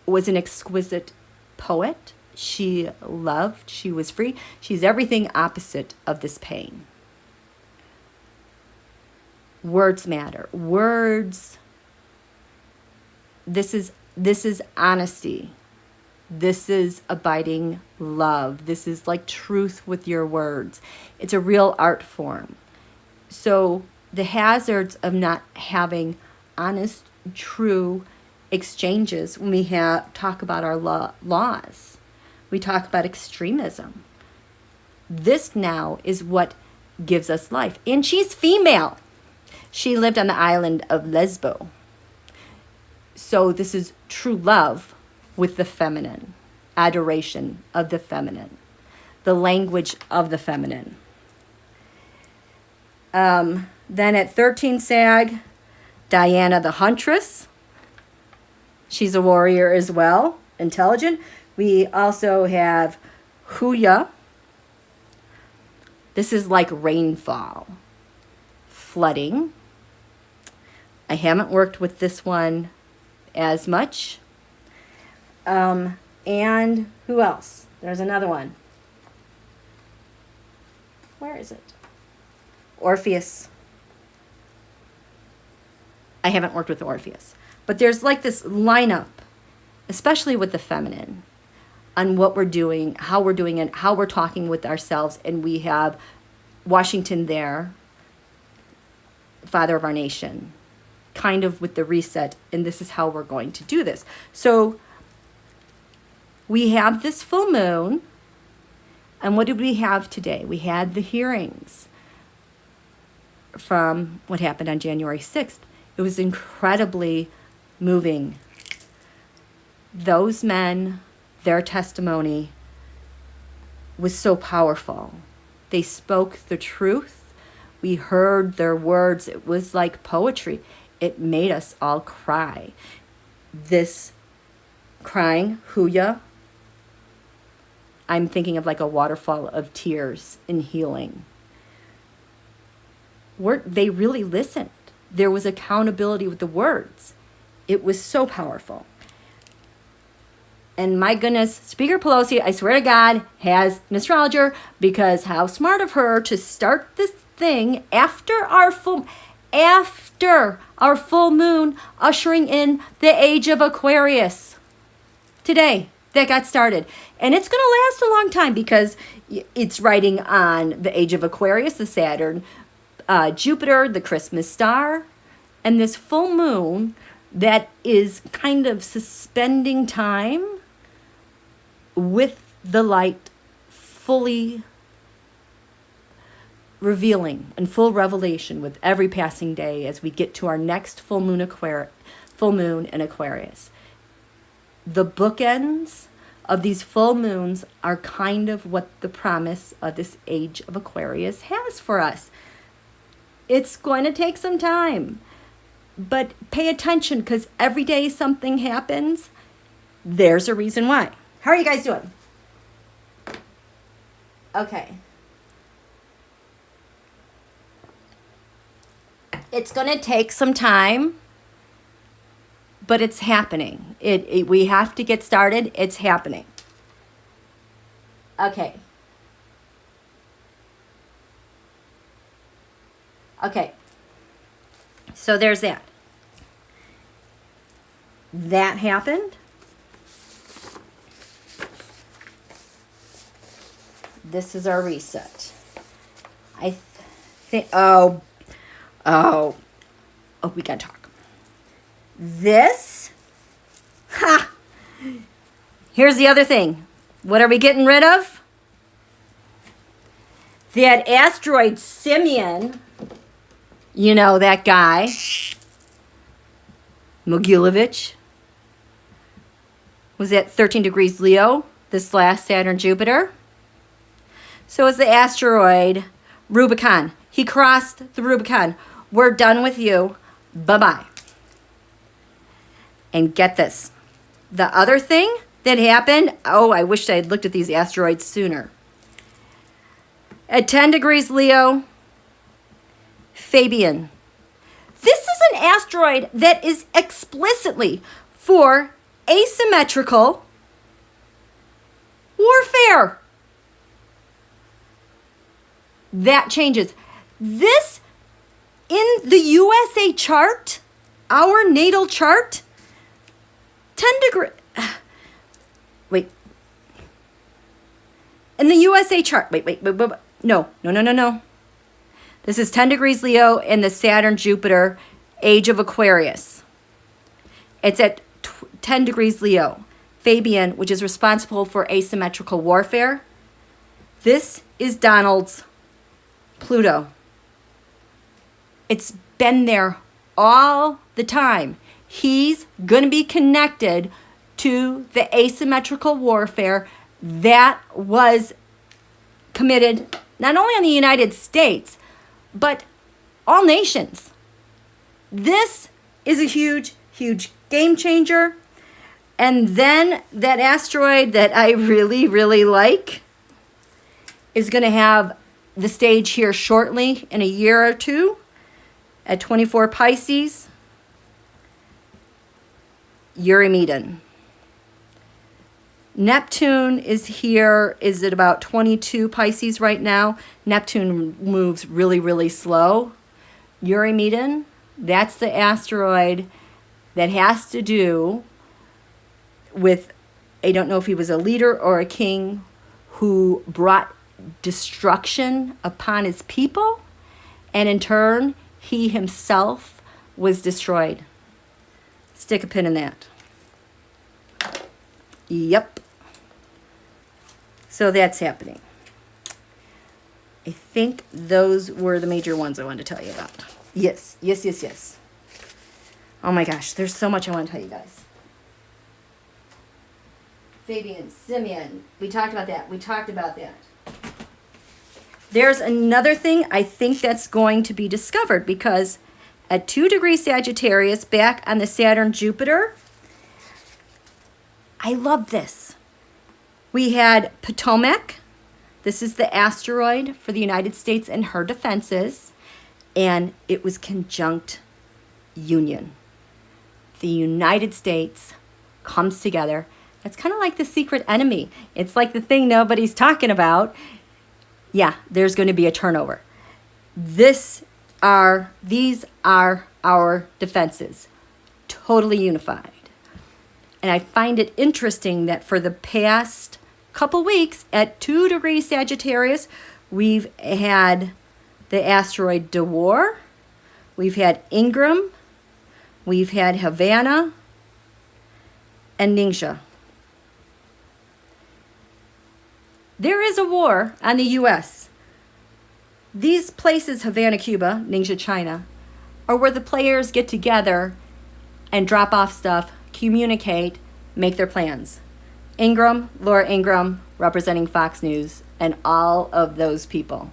was an exquisite poet. She loved, she was free. She's everything opposite of this pain. Words matter. Words, this is honesty. This is abiding love. This is like truth with your words. It's a real art form. So the hazards of not having honest, true exchanges when we talk about our laws. We talk about extremism. This now is what gives us life. And she's female. She lived on the island of Lesbo. So this is true love with the feminine, adoration of the feminine, the language of the feminine. Then at 13 Sag, Diana the Huntress. She's a warrior as well, intelligent. We also have Huya. This is like rainfall, flooding. I haven't worked with this one as much. And who else? There's another one. Where is it? Orpheus. I haven't worked with Orpheus. But there's like this lineup, especially with the feminine, on what we're doing, how we're doing it, how we're talking with ourselves. And we have Washington there, father of our nation, kind of with the reset. And this is how we're going to do this. So we have this full moon. And what did we have today? We had the hearings from what happened on January 6th. It was incredibly moving. Those men, their testimony was so powerful. They spoke the truth. We heard their words. It was like poetry. It made us all cry. This crying, Huya, I'm thinking of like a waterfall of tears in healing. They really listened. There was accountability with the words. It was so powerful. And my goodness, Speaker Pelosi, I swear to God, has an astrologer, because how smart of her to start this thing after our full moon, ushering in the age of Aquarius. Today, that got started. And it's going to last a long time because it's riding on the age of Aquarius, the Saturn, Jupiter, the Christmas star, and this full moon that is kind of suspending time with the light fully revealing and full revelation with every passing day as we get to our next full moon in Aquarius. The bookends of these full moons are kind of what the promise of this age of Aquarius has for us. It's going to take some time, but pay attention, because every day something happens. There's a reason why. How are you guys doing? Okay. It's going to take some time, but it's happening. We have to get started. It's happening. Okay. Okay. So there's that. That happened. This is our reset. I think, we gotta talk. This, here's the other thing. What are we getting rid of? That asteroid Simeon, you know, that guy, Mogilevich, was at 13 degrees Leo, this last Saturn-Jupiter. So is the asteroid Rubicon. He crossed the Rubicon. We're done with you. Bye-bye. And get this. The other thing that happened, I wish I had looked at these asteroids sooner. At 10 degrees Leo, Fabian. This is an asteroid that is explicitly for asymmetrical warfare. That changes. This, in the USA chart, our natal chart, 10 degrees. Wait. In the USA chart. Wait. No. This is 10 degrees Leo in the Saturn-Jupiter age of Aquarius. It's at 10 degrees Leo. Fabian, which is responsible for asymmetrical warfare. This is Donald's Pluto. It's been there all the time. He's going to be connected to the asymmetrical warfare that was committed not only on the United States, but all nations. This is a huge, huge game changer. And then that asteroid that I really, really like is going to have the stage here shortly in a year or two at 24 Pisces, Eurymedon. Neptune is here, is at about 22 Pisces right now. Neptune moves really, really slow. Eurymedon, that's the asteroid that has to do with I don't know if he was a leader or a king who brought destruction upon his people, and in turn, he himself was destroyed. Stick a pin in that. Yep. So that's happening. I think those were the major ones I wanted to tell you about. Yes, yes, yes, yes. Oh my gosh, there's so much I want to tell you guys. Fabian, Simeon, we talked about that. We talked about that. There's another thing I think that's going to be discovered, because at 2 degrees Sagittarius, back on the Saturn-Jupiter, I love this. We had Potomac. This is the asteroid for the United States and her defenses, and it was conjunct Union. The United States comes together. It's kind of like the secret enemy. It's like the thing nobody's talking about. Yeah, there's going to be a turnover. These are our defenses, totally unified. And I find it interesting that for the past couple weeks at 2 degrees Sagittarius, we've had the asteroid deWar, we've had Ingram, we've had Havana, and Ningxia. There is a war on the U.S. These places, Havana, Cuba, Ningxia, China, are where the players get together and drop off stuff, communicate, make their plans. Ingram, Laura Ingram, representing Fox News, and all of those people.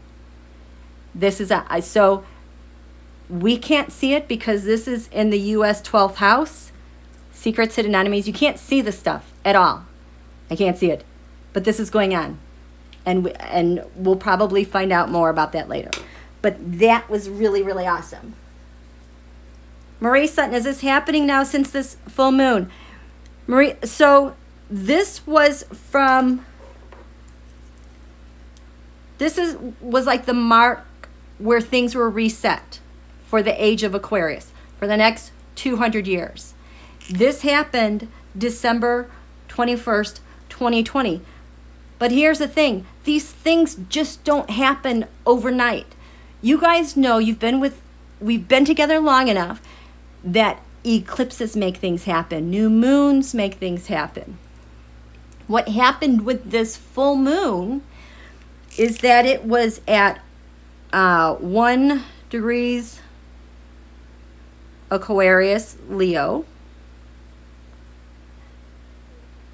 This is so we can't see it because this is in the U.S. 12th house, secrets, hidden enemies. You can't see the stuff at all. I can't see it, but this is going on. And we'll probably find out more about that later. But that was really, really awesome. Marie Sutton, is this happening now since this full moon? Marie, so this was like the mark where things were reset for the age of Aquarius for the next 200 years. This happened December 21st, 2020. But here's the thing. These things just don't happen overnight. You guys know we've been together long enough that eclipses make things happen. New moons make things happen. What happened with this full moon is that it was at 1 degrees Aquarius, Leo.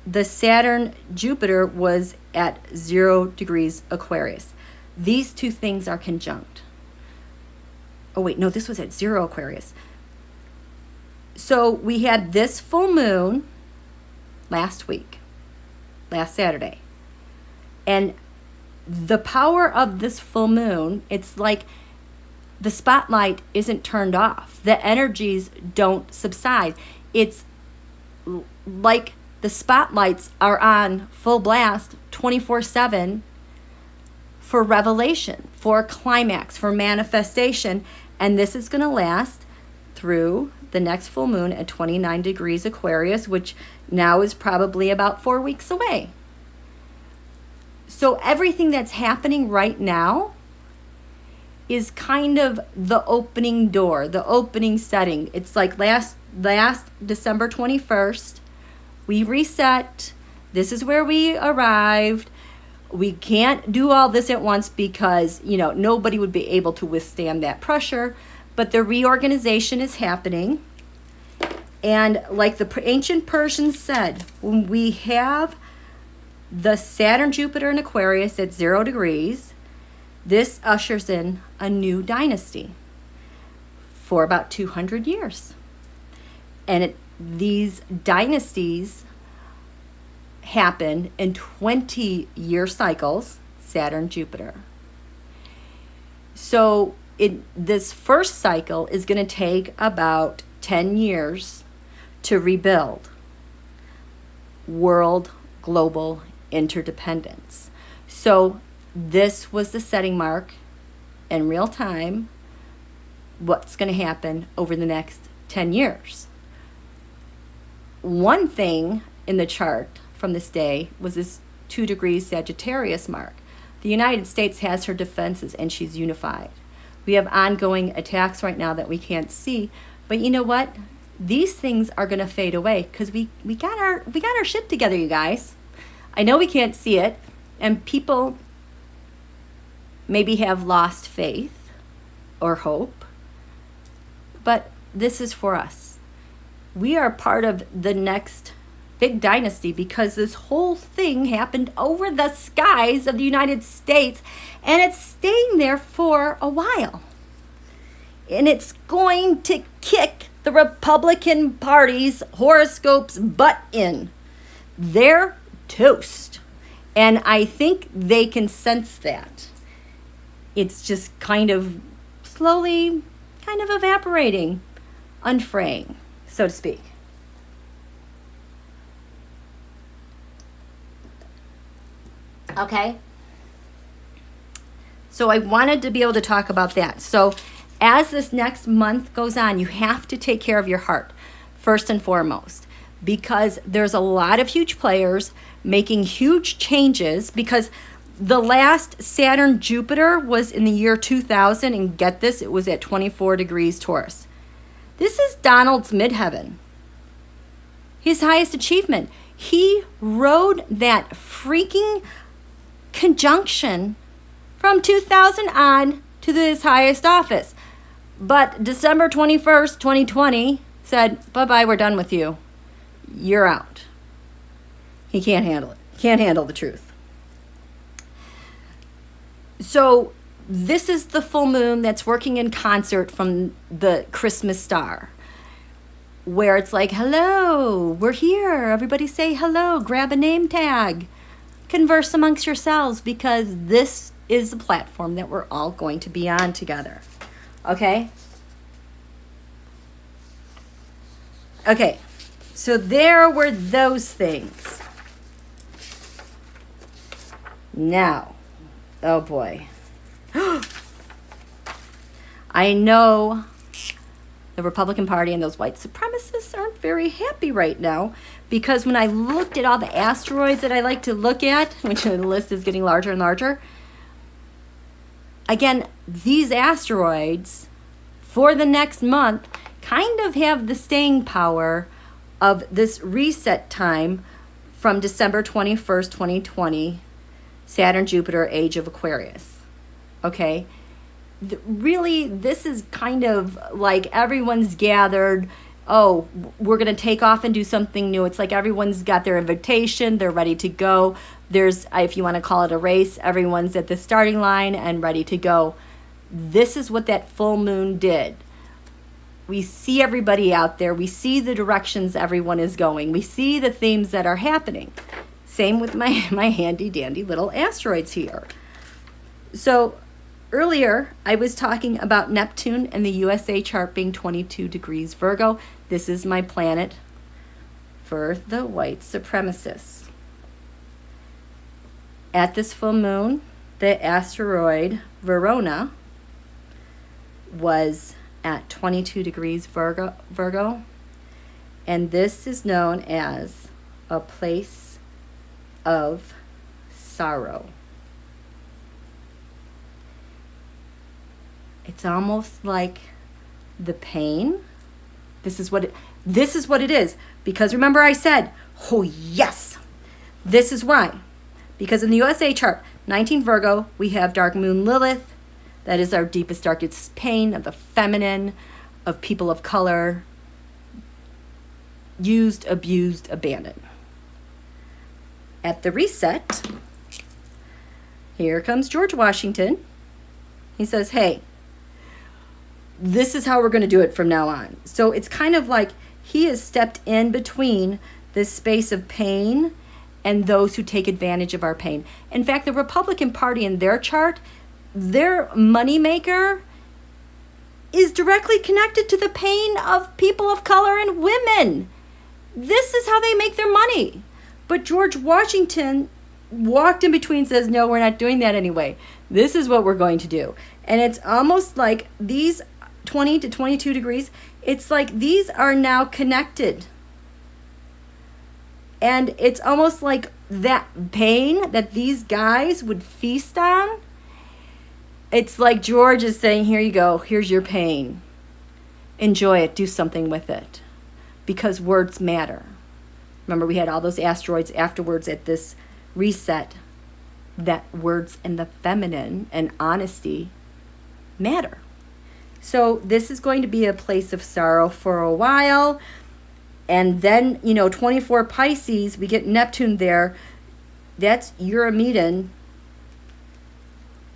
The Saturn-Jupiter was at 0 degrees Aquarius. These two things are conjunct. Oh, wait, no, this was at 0 Aquarius. So we had this full moon last Saturday. And the power of this full moon, it's like the spotlight isn't turned off. The energies don't subside. It's like the spotlights are on full blast 24/7 for revelation, for climax, for manifestation. And this is going to last through the next full moon at 29 degrees Aquarius, which now is probably about 4 weeks away. So everything that's happening right now is kind of the opening door, the opening setting. It's like last December 21st, we reset. This is where we arrived. We can't do all this at once because, nobody would be able to withstand that pressure. But the reorganization is happening. And like the ancient Persians said, when we have the Saturn-Jupiter in Aquarius at 0 degrees, this ushers in a new dynasty for about 200 years. And these dynasties happen in 20-year cycles, Saturn-Jupiter. So this first cycle is going to take about 10 years to rebuild world global interdependence. So this was the setting mark in real time, what's going to happen over the next 10 years. One thing in the chart from this day was this 2 degrees Sagittarius mark. The United States has her defenses and she's unified. We have ongoing attacks right now that we can't see, but you know what? These things are going to fade away because we got our shit together, you guys. I know we can't see it, and people maybe have lost faith or hope, but this is for us. We are part of the next big dynasty because this whole thing happened over the skies of the United States, and it's staying there for a while. And it's going to kick the Republican Party's horoscope's butt in. They're toast. And I think they can sense that. It's just kind of slowly kind of evaporating, unfraying, so to speak. Okay? So I wanted to be able to talk about that. So as this next month goes on, you have to take care of your heart first and foremost, because there's a lot of huge players making huge changes, because the last Saturn-Jupiter was in the year 2000, and get this, it was at 24 degrees Taurus. This is Donald's midheaven, his highest achievement. He rode that freaking conjunction from 2000 on to his highest office. But December 21st, 2020 said, bye-bye, we're done with you. You're out. He can't handle it. Can't handle the truth. So this is the full moon that's working in concert from the Christmas star, where it's like, hello, we're here. Everybody say hello. Grab a name tag. Converse amongst yourselves, because this is the platform that we're all going to be on together. Okay? Okay, so there were those things. Now, oh boy. I know the Republican Party and those white supremacists aren't very happy right now, because when I looked at all the asteroids that I like to look at, which the list is getting larger and larger, again, these asteroids for the next month kind of have the staying power of this reset time from December 21st, 2020, Saturn-Jupiter, age of Aquarius. Okay? Really, this is kind of like everyone's gathered. Oh, we're going to take off and do something new. It's like everyone's got their invitation. They're ready to go. There's, if you want to call it a race, everyone's at the starting line and ready to go. This is what that full moon did. We see everybody out there. We see the directions everyone is going. We see the themes that are happening. Same with my handy dandy little asteroids here. So earlier, I was talking about Neptune and the USA chart being 22 degrees Virgo. This is my planet for the white supremacists. At this full moon, the asteroid VERONA was at 22 degrees Virgo, and this is known as a place of sorrow. It's almost like the pain. This is what it is. Because remember I said, oh yes, this is why. Because in the USA chart, 19 Virgo, we have dark moon Lilith. That is our deepest, darkest pain of the feminine, of people of color, used, abused, abandoned. At the reset, here comes George Washington. He says, hey, this is how we're going to do it from now on. So it's kind of like he has stepped in between this space of pain and those who take advantage of our pain. In fact, the Republican Party in their chart, their moneymaker is directly connected to the pain of people of color and women. This is how they make their money. But George Washington walked in between, says, no, we're not doing that anyway. This is what we're going to do. And it's almost like these 20 to 22 degrees, it's like these are now connected. And it's almost like that pain that these guys would feast on. It's like George is saying, here you go, here's your pain. Enjoy it, do something with it. Because words matter. Remember, we had all those asteroids afterwards at this reset, that words in the feminine and honesty matter. So this is going to be a place of sorrow for a while. And then, 24 Pisces, we get Neptune there. That's Eurymedon.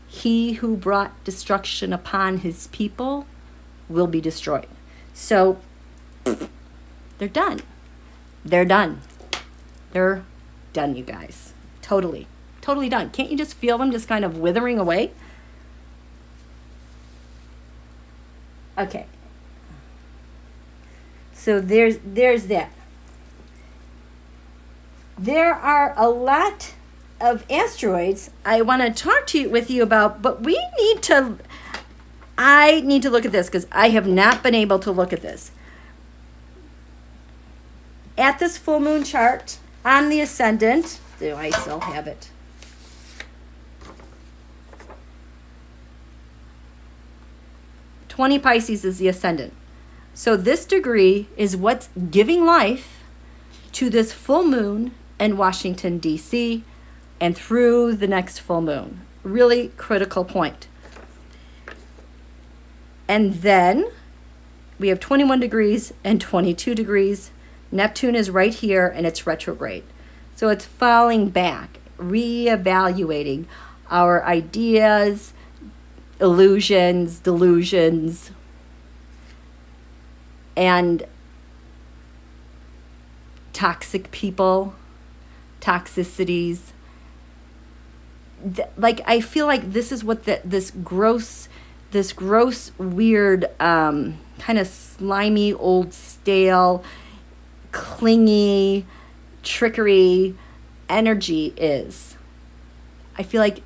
He who brought destruction upon his people will be destroyed. So they're done. They're done. They're done, you guys. Totally done. Can't you just feel them just kind of withering away? Okay. So there's that. There are a lot of asteroids I want to talk with you about, but I need to look at this because I have not been able to look at this. At this full moon chart on the Ascendant, do I still have it? (20 Pisces is the Ascendant. So this degree is what's giving life to this full moon in Washington, D.C., and through the next full moon. Really critical point. And then we have 21 degrees and 22 degrees. Neptune is right here, and it's retrograde. So it's falling back, reevaluating our ideas, illusions, delusions, and toxic people, toxicities. Like, I feel like this is what this gross, weird, kind of slimy, old, stale, clingy, trickery energy is. I feel like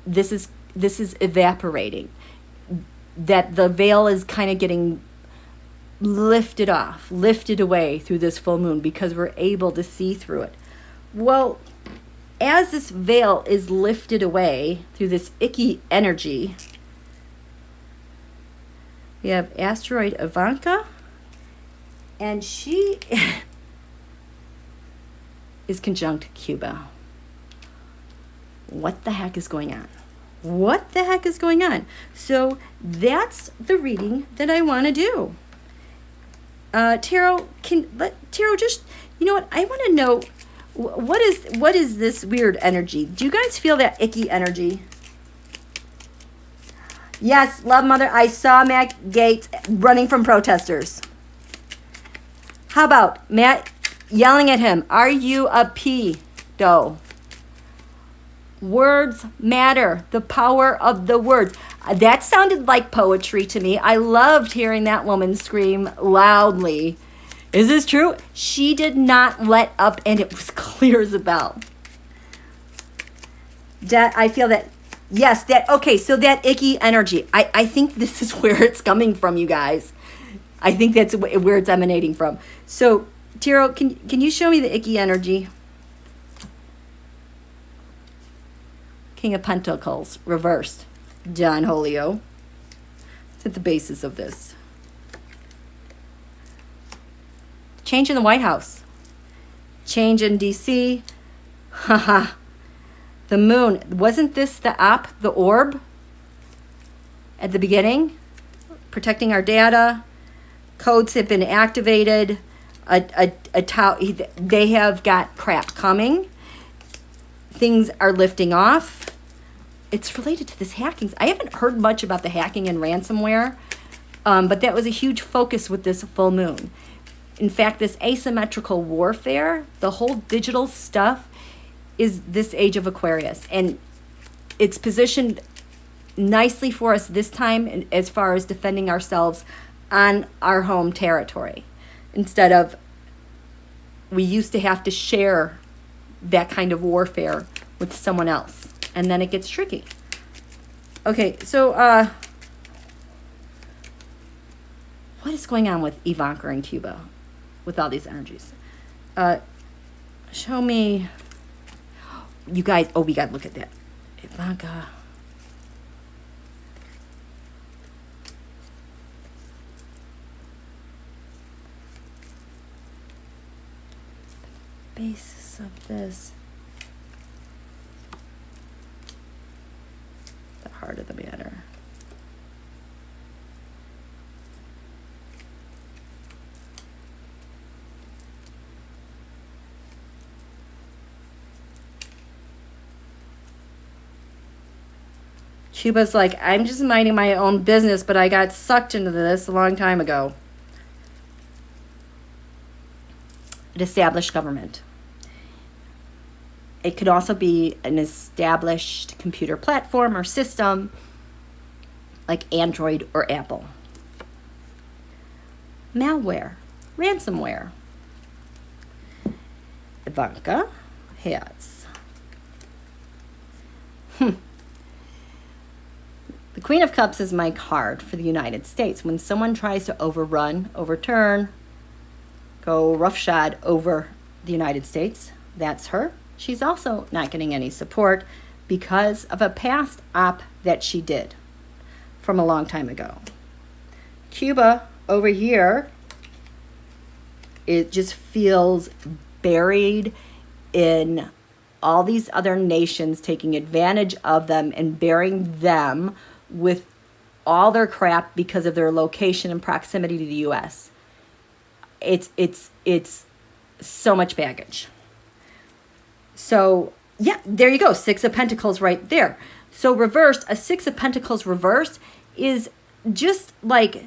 this is evaporating. That the veil is kind of getting lifted away through this full moon because we're able to see through it. Well, as this veil is lifted away through this icky energy, we have asteroid Ivanka, and she is conjunct Cuba. What the heck is going on? What the heck is going on? So that's the reading that I want to do. Tarot, just, you know what? I want to know what is this weird energy? Do you guys feel that icky energy? Yes, love mother. I saw Matt Gates running from protesters. How about Matt yelling at him? Are you a pedo? Words matter. The power of the words. That sounded like poetry to me. I loved hearing that woman scream loudly. Is this true? She did not let up, and it was clear as a bell. I feel that, yes, okay, so that icky energy. I think this is where it's coming from, you guys. I think that's where it's emanating from. So, Tiro, can you show me the icky energy? King of Pentacles, reversed. John Holio. It's at the basis of this. Change in the White House. Change in D.C. Haha. The moon. Wasn't this the orb? At the beginning? Protecting our data. Codes have been activated. They have got crap coming. Things are lifting off. It's related to this hacking. I haven't heard much about the hacking and ransomware, but that was a huge focus with this full moon. In fact, this asymmetrical warfare, the whole digital stuff, is this age of Aquarius. And it's positioned nicely for us this time as far as defending ourselves on our home territory. Instead of, we used to have to share that kind of warfare with someone else. And then it gets tricky. Okay, so what is going on with Ivanka and Cuba with all these energies? Show me. You guys, oh, we got to look at that. Ivanka. Basis of this. The heart of the matter. Cuba's like, I'm just minding my own business, but I got sucked into this a long time ago. An established government. It could also be an established computer platform or system like Android or Apple. Malware, ransomware. Ivanka has. The Queen of Cups is my card for the United States. When someone tries to overrun, overturn, go roughshod over the United States, that's her. She's also not getting any support because of a past op that she did from a long time ago. Cuba over here, it just feels buried in all these other nations taking advantage of them and burying them with all their crap because of their location and proximity to the U.S. It's so much baggage. So, yeah, there you go. 6 of Pentacles right there. So reversed, a 6 of Pentacles reversed is just like,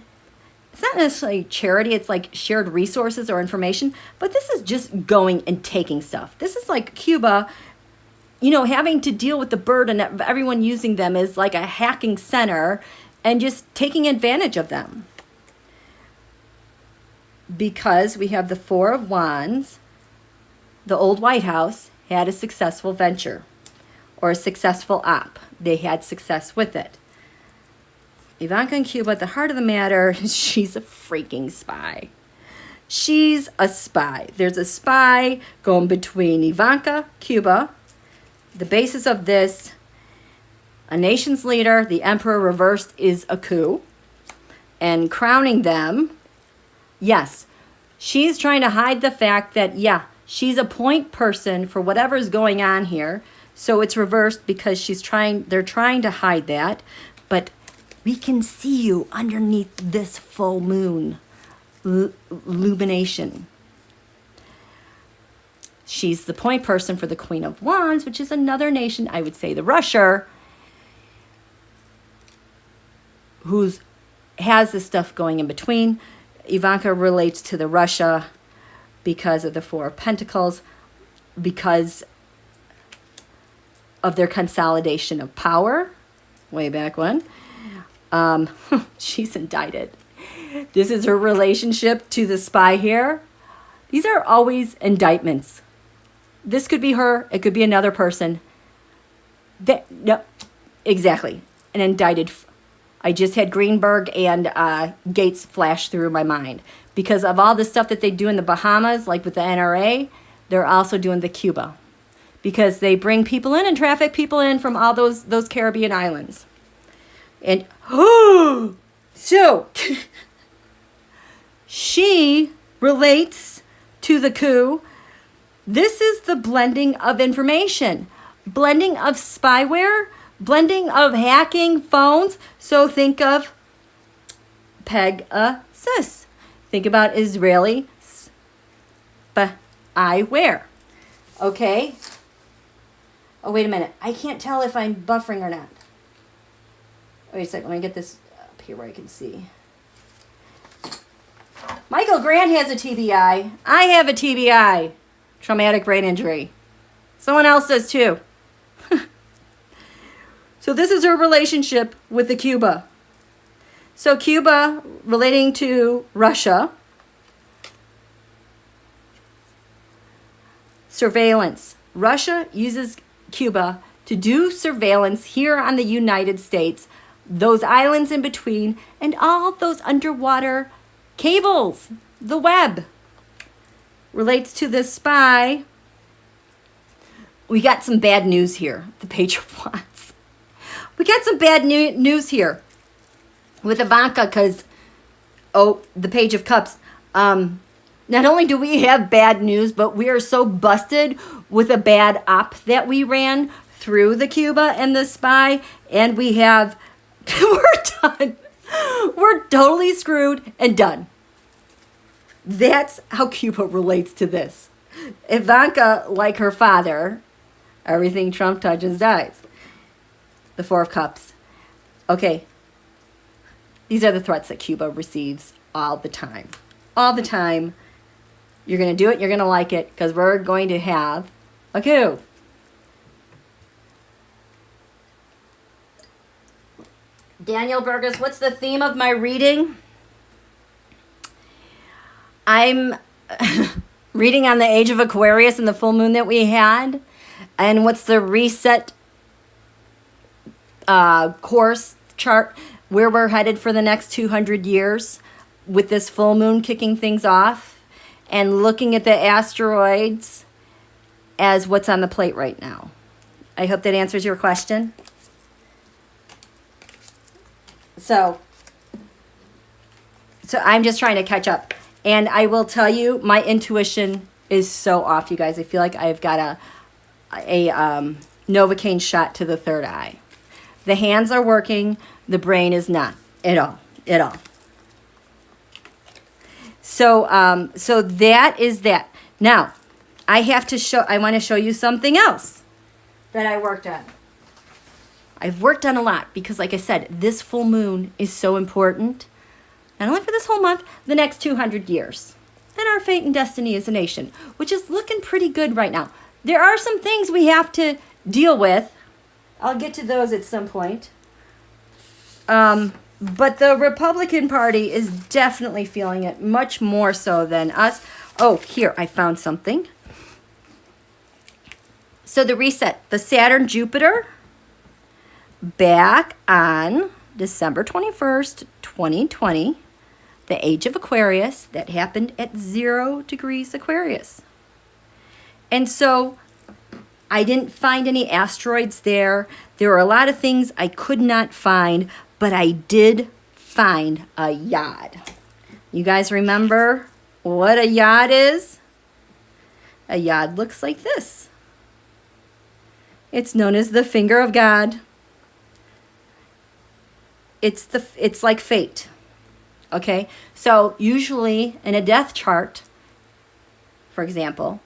it's not necessarily charity. It's like shared resources or information. But this is just going and taking stuff. This is like Cuba, you know, having to deal with the burden of everyone using them as like a hacking center and just taking advantage of them. Because we have the 4 of Wands, the old White House had a successful venture or a successful op. They had success with it. Ivanka and Cuba, at the heart of the matter, she's a freaking spy. She's a spy. There's a spy going between Ivanka, Cuba. The basis of this, a nation's leader, the emperor reversed, is a coup. And crowning them, yes, she's trying to hide the fact that, yeah, she's a point person for whatever's going on here. So it's reversed because they're trying to hide that. But we can see you underneath this full moon illumination. She's the point person for the Queen of Wands, which is another nation, I would say the Russia, has this stuff going in between. Ivanka relates to the Russia because of the 4 of Pentacles, because of their consolidation of power way back when. She's indicted. This is her relationship to the spy here. These are always indictments. This could be her. It could be another person. No, exactly. An indicted. I just had Greenberg and Gates flash through my mind. Because of all the stuff that they do in the Bahamas, like with the NRA, they're also doing the Cuba. Because they bring people in and traffic people in from all those Caribbean islands. And, so, she relates to the coup. This is the blending of information, blending of spyware, blending of hacking phones. So think of Pegasus. Think about Israeli spyware. Okay. Oh, wait a minute. I can't tell if I'm buffering or not. Wait a second. Let me get this up here where I can see. Michael Grant has a TBI. I have a TBI. Traumatic brain injury. Someone else does too. So this is her relationship with the Cuba. So Cuba relating to Russia. Surveillance. Russia uses Cuba to do surveillance here on the United States, those islands in between, and all those underwater cables, the web. Relates to the spy we got some bad news here. The Page of Wands. We got some bad news here with Ivanka because, oh, the Page of Cups. Not only do we have bad news, but we are so busted with a bad op that we ran through the Cuba and the Spy, and we have, we're done. We're totally screwed and done. That's how Cuba relates to this. Ivanka, like her father, everything Trump touches dies. The Four of Cups. Okay. These are the threats that Cuba receives all the time. All the time. You're going to do it. You're going to like it because we're going to have a coup. Daniel Burgess, what's the theme of my reading? I'm reading on the age of Aquarius and the full moon that we had. And what's the reset course chart where we're headed for the next 200 years with this full moon kicking things off. And looking at the asteroids as what's on the plate right now. I hope that answers your question. So I'm just trying to catch up. And I will tell you, my intuition is so off, you guys. I feel like I've got a Novocaine shot to the third eye. The hands are working. The brain is not at all. At all. So, so that is that. Now, I want to show you something else that I worked on. I've worked on a lot because, like I said, this full moon is so important. Not only for this whole month, the next 200 years. And our fate and destiny as a nation, which is looking pretty good right now. There are some things we have to deal with. I'll get to those at some point. But the Republican Party is definitely feeling it much more so than us. Oh, here, I found something. So the reset, the Saturn-Jupiter, back on December 21st, 2020, the age of Aquarius, that happened at 0 degrees Aquarius. And so I didn't find any asteroids there. There were a lot of things I could not find, but I did find a yod. You guys remember what a yod is? A yod looks like this. It's known as the finger of God. It's like fate. Okay? So usually in a death chart, for example,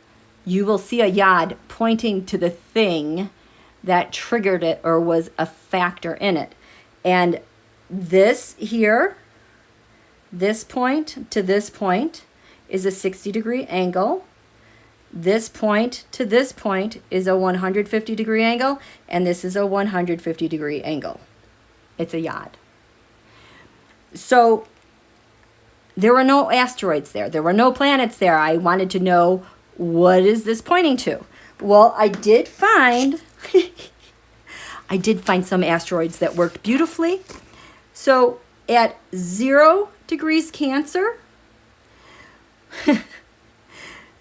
you will see a yod pointing to the thing that triggered it or was a factor in it. And this here, this point to this point is a 60-degree angle. This point to this point is a 150-degree angle, and this is a 150-degree angle. It's a yod. So there were no asteroids there. There were no planets there. I wanted to know, what is this pointing to? Well, I did find some asteroids that worked beautifully. So at 0 degrees Cancer,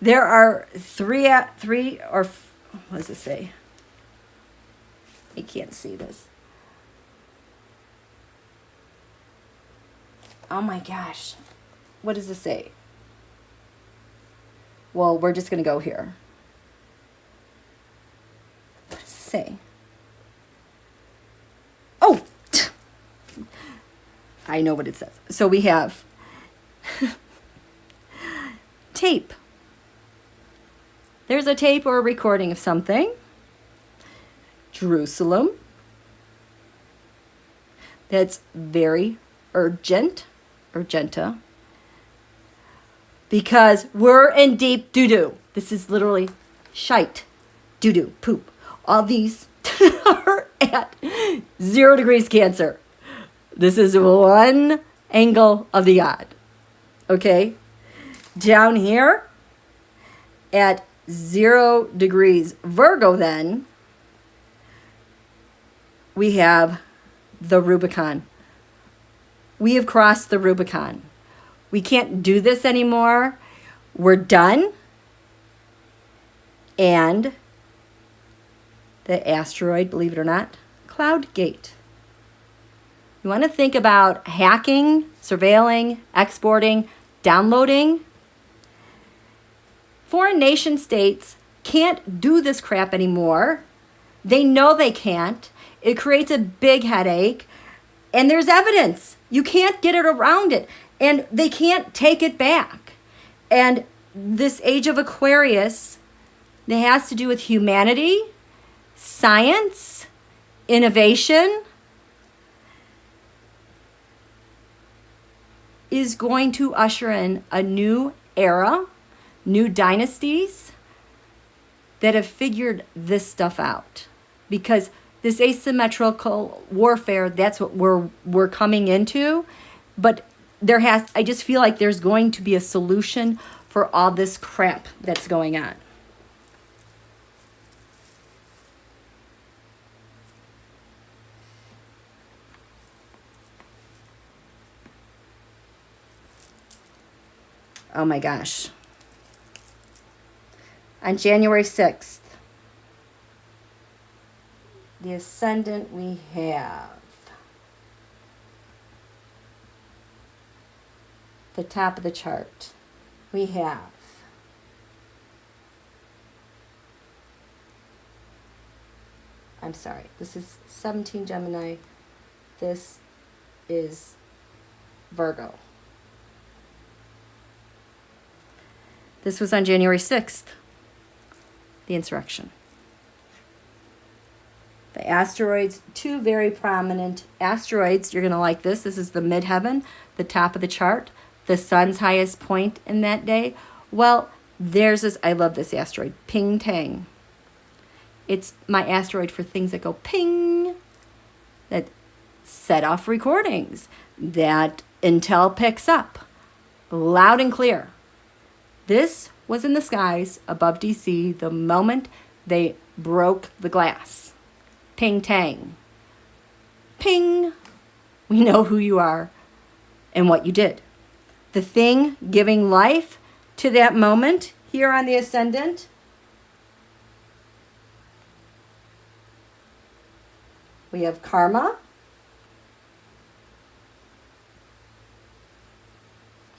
there are three, or what does it say? I can't see this. Oh my gosh. What does it say? Well, we're just going to go here. What does it say? Oh! I know what it says. So we have tape. There's a tape or a recording of something. Jerusalem. That's very urgent. Urgenta. Because we're in deep doo-doo. This is literally shite, doo-doo, poop. All these are at 0 degrees Cancer. This is one angle of the odd. Okay? Down here at 0 degrees Virgo then, we have the Rubicon. We have crossed the Rubicon. We can't do this anymore. We're done. And the asteroid, believe it or not, cloud gate. You want to think about hacking, surveilling, exporting, downloading. Foreign nation states can't do this crap anymore. They know they can't. It creates a big headache. And there's evidence. You can't get it around it. And they can't take it back. And this age of Aquarius, it has to do with humanity, science, innovation, is going to usher in a new era, new dynasties that have figured this stuff out. Because this asymmetrical warfare, that's what we're coming into. But I just feel like there's going to be a solution for all this crap that's going on. Oh my gosh. On January 6th, the Ascendant we have the top of the chart. We have I'm sorry, this is 17 Gemini. This is Virgo. This was on January 6th, the insurrection. The asteroids, two very prominent asteroids. You're going to like this. This is the midheaven, the top of the chart, the sun's highest point in that day. Well, there's this, I love this asteroid, Ping Tang. It's my asteroid for things that go ping, that set off recordings, that Intel picks up loud and clear. This was in the skies above DC the moment they broke the glass. Ping tang. Ping. We know who you are and what you did. The thing giving life to that moment here on the Ascendant. We have karma.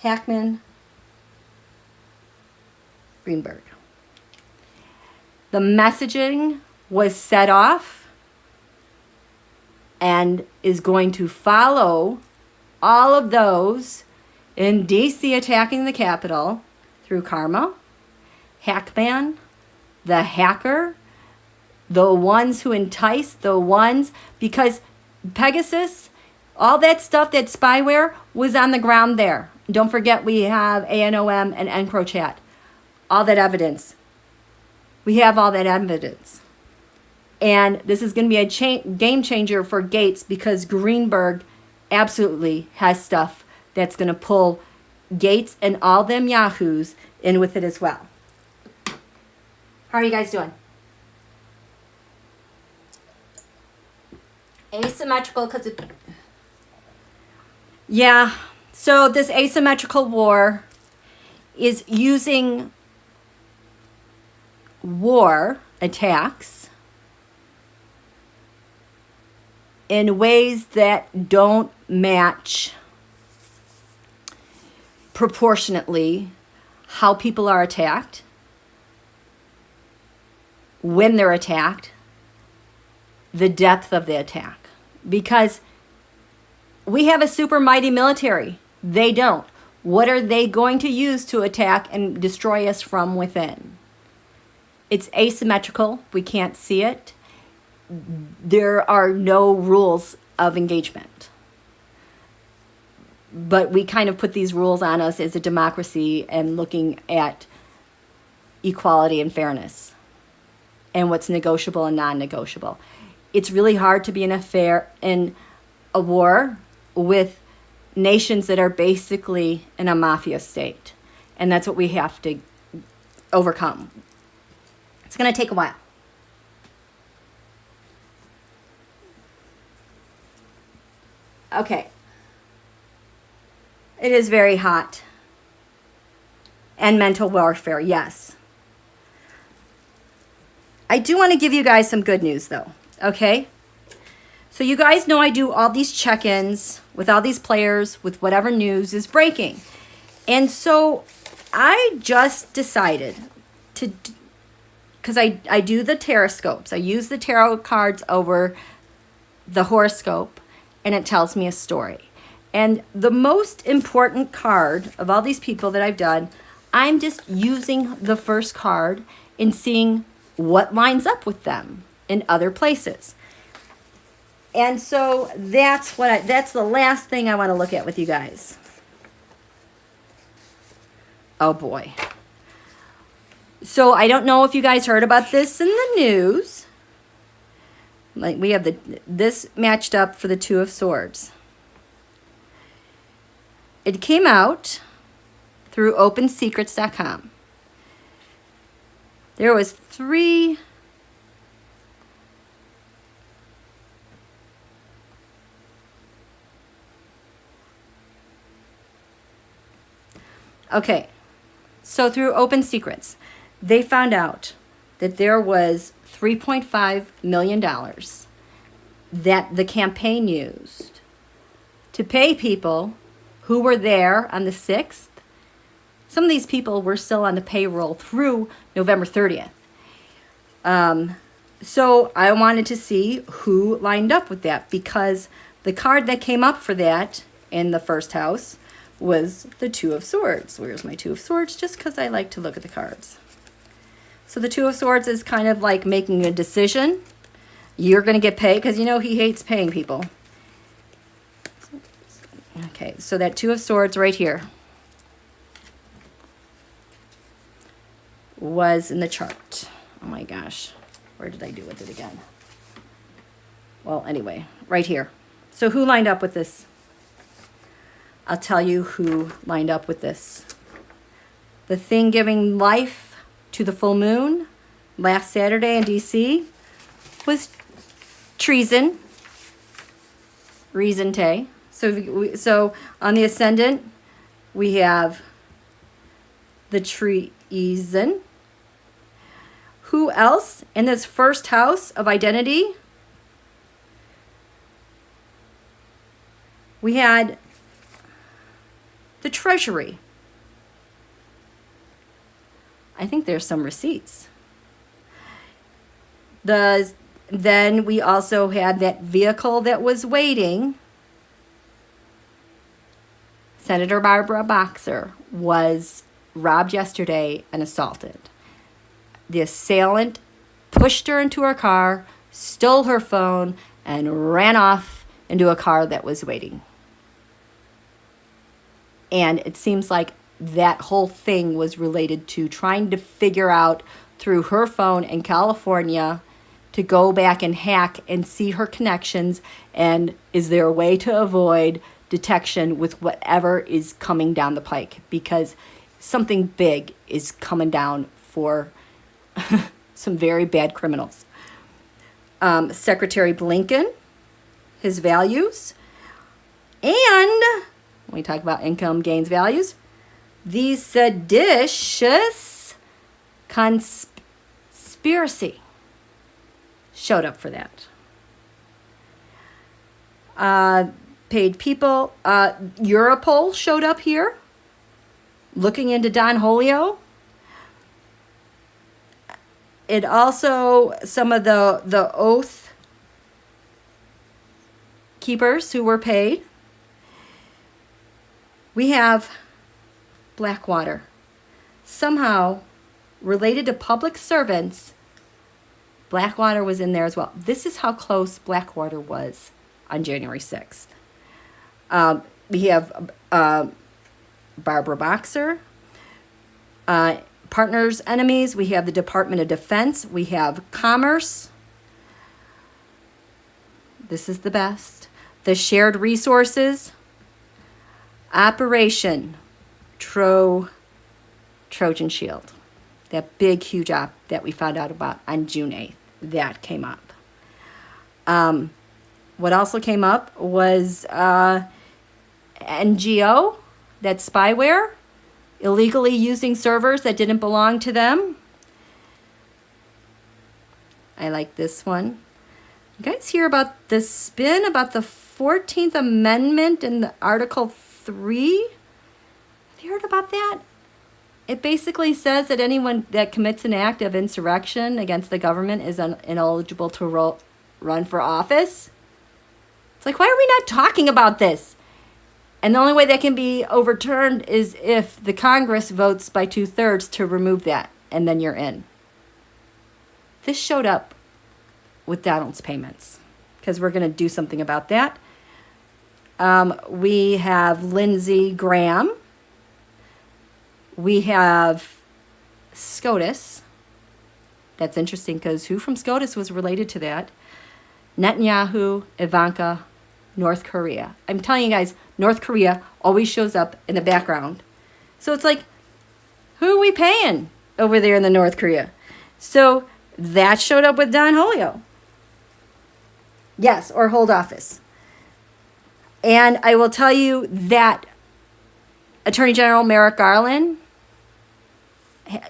Hackman. Greenberg. The messaging was set off and is going to follow all of those in DC attacking the Capitol through karma, Hackman, the hacker, the ones who entice, the ones, because Pegasus, all that stuff, that spyware was on the ground there. Don't forget we have ANOM and EncroChat. All that evidence. We have all that evidence. And this is going to be a game changer for Gates because Greenberg absolutely has stuff that's going to pull Gates and all them yahoos in with it as well. How are you guys doing? Asymmetrical because it... Yeah. So this asymmetrical war is using war attacks in ways that don't match proportionately how people are attacked, when they're attacked, the depth of the attack. Because we have a super mighty military. They don't. What are they going to use to attack and destroy us from within? It's asymmetrical. We can't see it. There are no rules of engagement. But we kind of put these rules on us as a democracy and looking at equality and fairness and what's negotiable and non-negotiable. It's really hard to be in a war with nations that are basically in a mafia state. And that's what we have to overcome. It's going to take a while. Okay. It is very hot. And mental warfare, yes. I do want to give you guys some good news though, okay? So you guys know I do all these check-ins with all these players with whatever news is breaking. And so I just decided to, because I do the taroscopes. I use the tarot cards over the horoscope and it tells me a story. And the most important card of all these people that I've done, I'm just using the first card and seeing what lines up with them in other places. And so that's the last thing I want to look at with you guys. Oh boy. So I don't know if you guys heard about this in the news. Like we have this matched up for the Two of Swords. It came out through OpenSecrets.com. There was 3 Okay, so through Open Secrets, they found out that there was $3.5 million that the campaign used to pay people who were there on the 6th. Some of these people were still on the payroll through November 30th. So I wanted to see who lined up with that, because the card that came up for that in the first house was the Two of Swords. Where's my Two of Swords? Just because I like to look at the cards. So the Two of Swords is kind of like making a decision. You're going to get paid, because you know he hates paying people. Okay, so that Two of Swords right here was in the chart. Oh my gosh, where did I do with it again? Well, anyway, right here. So who lined up with this? I'll tell you who lined up with this. The thing giving life to the full moon last Saturday in DC was treason. Reasonte. So on the Ascendant, we have the treason. Who else in this first house of identity? We had the Treasury. I think there's some receipts. Then we also had that vehicle that was waiting. Senator Barbara Boxer was robbed yesterday and assaulted. The assailant pushed her into her car, stole her phone, and ran off into a car that was waiting. And it seems like that whole thing was related to trying to figure out through her phone in California to go back and hack and see her connections, and is there a way to avoid detection with whatever is coming down the pike, because something big is coming down for some very bad criminals. Secretary Blinken, his values, and when we talk about income, gains, values, the seditious conspiracy showed up for that. Paid people. Europol showed up here, looking into Don Julio. It also, some of the oath keepers who were paid. We have Blackwtr. Somehow, related to public servants, Blackwtr was in there as well. This is how close Blackwtr was on January 6th. We have Barbara Boxer. Partners, enemies. We have the Department of Defense. We have Commerce. This is the best. The Shared Resources. Operation Trojan Shield. That big, huge op that we found out about on June 8th. That came up. What also came up was NGO, that spyware, illegally using servers that didn't belong to them. I like this one. You guys hear about the spin about the 14th Amendment in the Article 3? Have you heard about that? It basically says that anyone that commits an act of insurrection against the government is ineligible to run for office. It's like, why are we not talking about this? And the only way that can be overturned is if the Congress votes by 2/3 to remove that, and then you're in. This showed up with Donald's payments, because we're going to do something about that. We have Lindsey Graham. We have SCOTUS. That's interesting, because who from SCOTUS was related to that? Netanyahu, Ivanka, North Korea. I'm telling you guys, North Korea always shows up in the background. So it's like, who are we paying over there in the North Korea? So that showed up with Don Julio. Yes, or hold office. And I will tell you that Attorney General Merrick Garland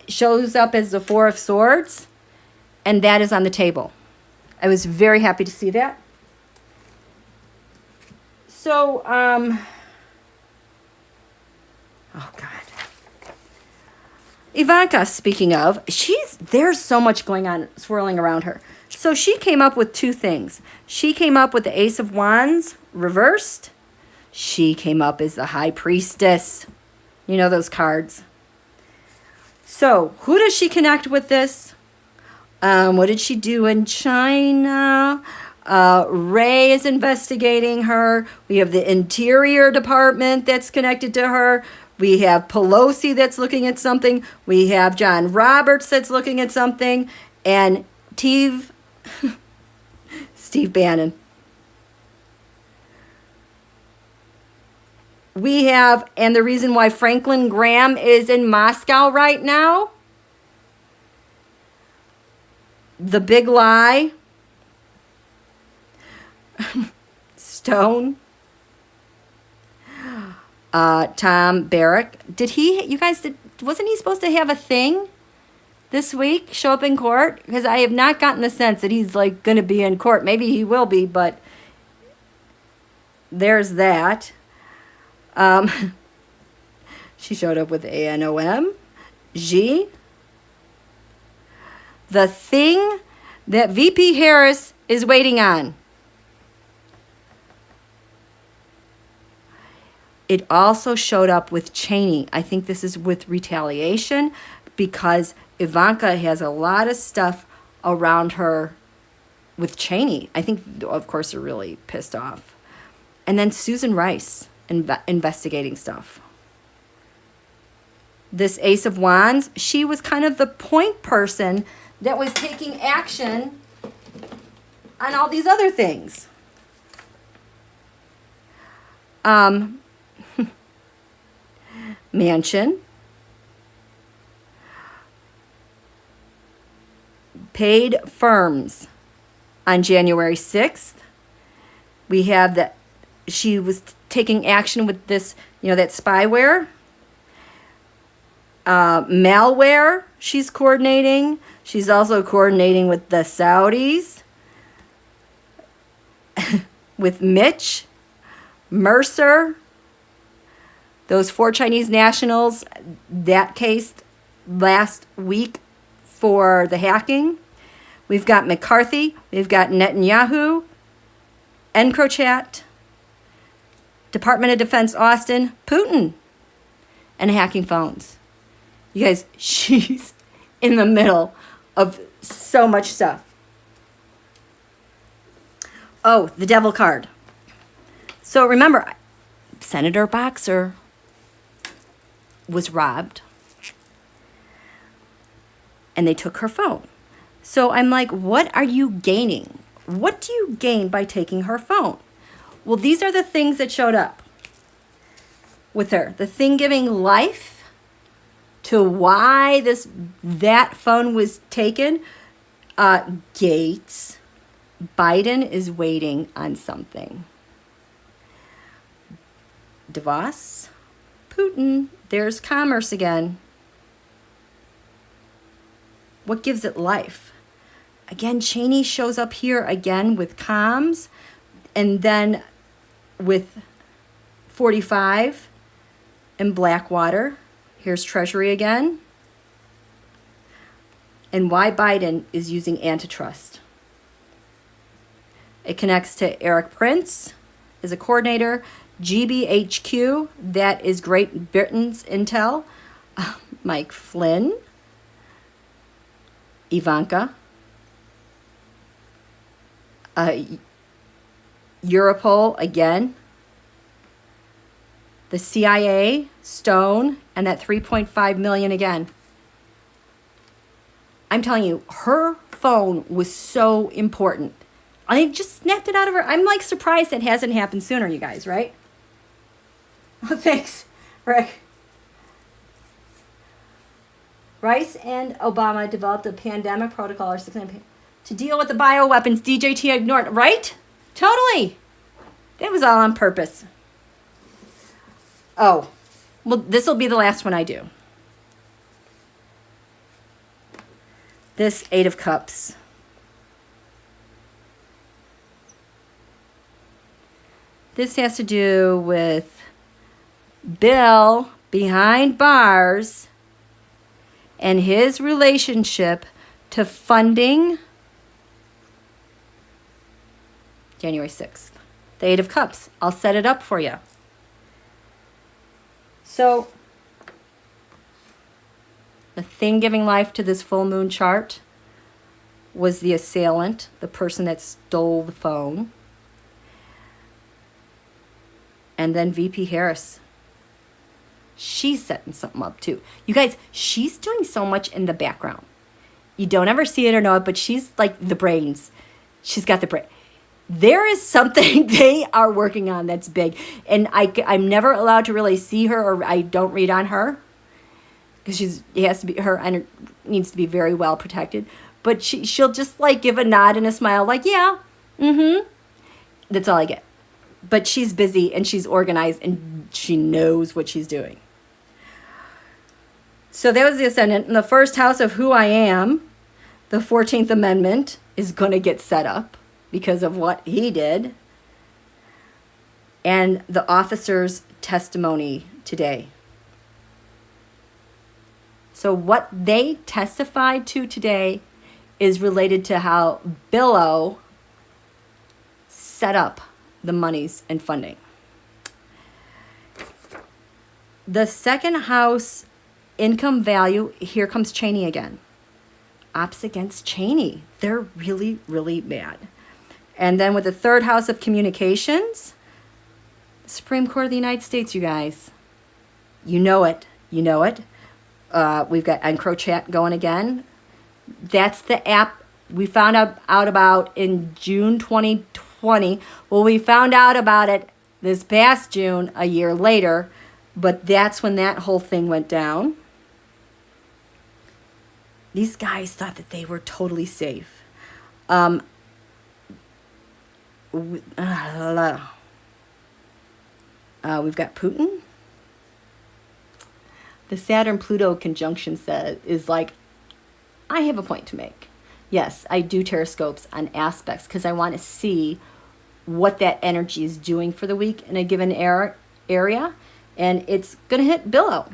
shows up as the Four of Swords, and that is on the table. I was very happy to see that. So, oh God. Ivanka, speaking of, there's so much going on, swirling around her. So she came up with two things. She came up with the Ace of Wands reversed. She came up as the High Priestess. You know those cards. So who does she connect with this? What did she do in China? Ray is investigating her. We have the Interior Department that's connected to her. We have Pelosi that's looking at something. We have John Roberts that's looking at something. And Steve Bannon. We have, and the reason why Franklin Graham is in Moscow right now, the big lie, Stone, Tom Barrack. Wasn't he supposed to have a thing this week, show up in court? Because I have not gotten the sense that he's like going to be in court. Maybe he will be, but there's that. She showed up with ANOM, G. The thing that VP Harris is waiting on. It also showed up with Cheney. I think this is with retaliation because Ivanka has a lot of stuff around her with Cheney. I think, of course, they're really pissed off. And then Susan Rice investigating stuff. This Ace of Wands, she was kind of the point person that was taking action on all these other things. Mansion. Paid firms on January 6th. We have that she was taking action with this, that spyware. Malware she's coordinating. She's also coordinating with the Saudis. With Mitch, Mercer, those 4 Chinese nationals, that case last week for the hacking. We've got McCarthy, we've got Netanyahu, EncroChat, Department of Defense Austin, Putin, and hacking phones. You guys, she's in the middle of so much stuff. Oh, the Devil card. So remember, Senator Boxer was robbed, and they took her phone. So I'm like, what are you gaining? What do you gain by taking her phone? Well, these are the things that showed up with her. The thing giving life to why that phone was taken. Gates. Biden is waiting on something. DeVos. Putin. There's commerce again. What gives it life? Again, Cheney shows up here again with comms, and then with 45 and Blackwtr. Here's Treasury again. And why Biden is using antitrust. It connects to Eric Prince as a coordinator. GBHQ, that is Great Britain's intel. Mike Flynn. Ivanka. Europol again. The CIA, Stone, and that 3.5 million again. I'm telling you, her phone was so important. I just snapped it out of her. I'm like surprised it hasn't happened sooner, you guys, right? Oh, thanks, Rick. Rice and Obama developed a pandemic protocol or to deal with the bioweapons DJT ignored, right? Totally. That was all on purpose. Oh, well, this will be the last one I do. This 8 of Cups. This has to do with Bill behind bars and his relationship to funding January 6th. The 8 of Cups. I'll set it up for you. So, the thing giving life to this full moon chart was the assailant, the person that stole the phone. And then VP Harris. She's setting something up too. You guys, she's doing so much in the background. You don't ever see it or know it, but she's like the brains. She's got the brain. There is something they are working on that's big. And I'm never allowed to really see her, or I don't read on her. Because her needs to be very well protected. But she'll just like give a nod and a smile like, yeah, That's all I get. But she's busy and she's organized and she knows what she's doing. So that was the Ascendant. In the first house of who I am, the 14th Amendment is going to get set up because of what he did. And the officer's testimony today. So what they testified to today is related to how Billow set up the monies and funding. The second house income value, here comes Cheney again. Ops against Cheney. They're really, really mad. And then with the third house of communications, Supreme Court of the United States, you guys. You know it. You know it. We've got EncroChat going again. That's the app we found out about in June 2020. Well, we found out about it this past June, a year later, but that's when that whole thing went down. These guys thought that they were totally safe. We've got Putin. The Saturn-Pluto conjunction is like, I have a point to make. Yes, I do teroscopes on aspects because I want to see what that energy is doing for the week in a given area. And it's going to hit Billow.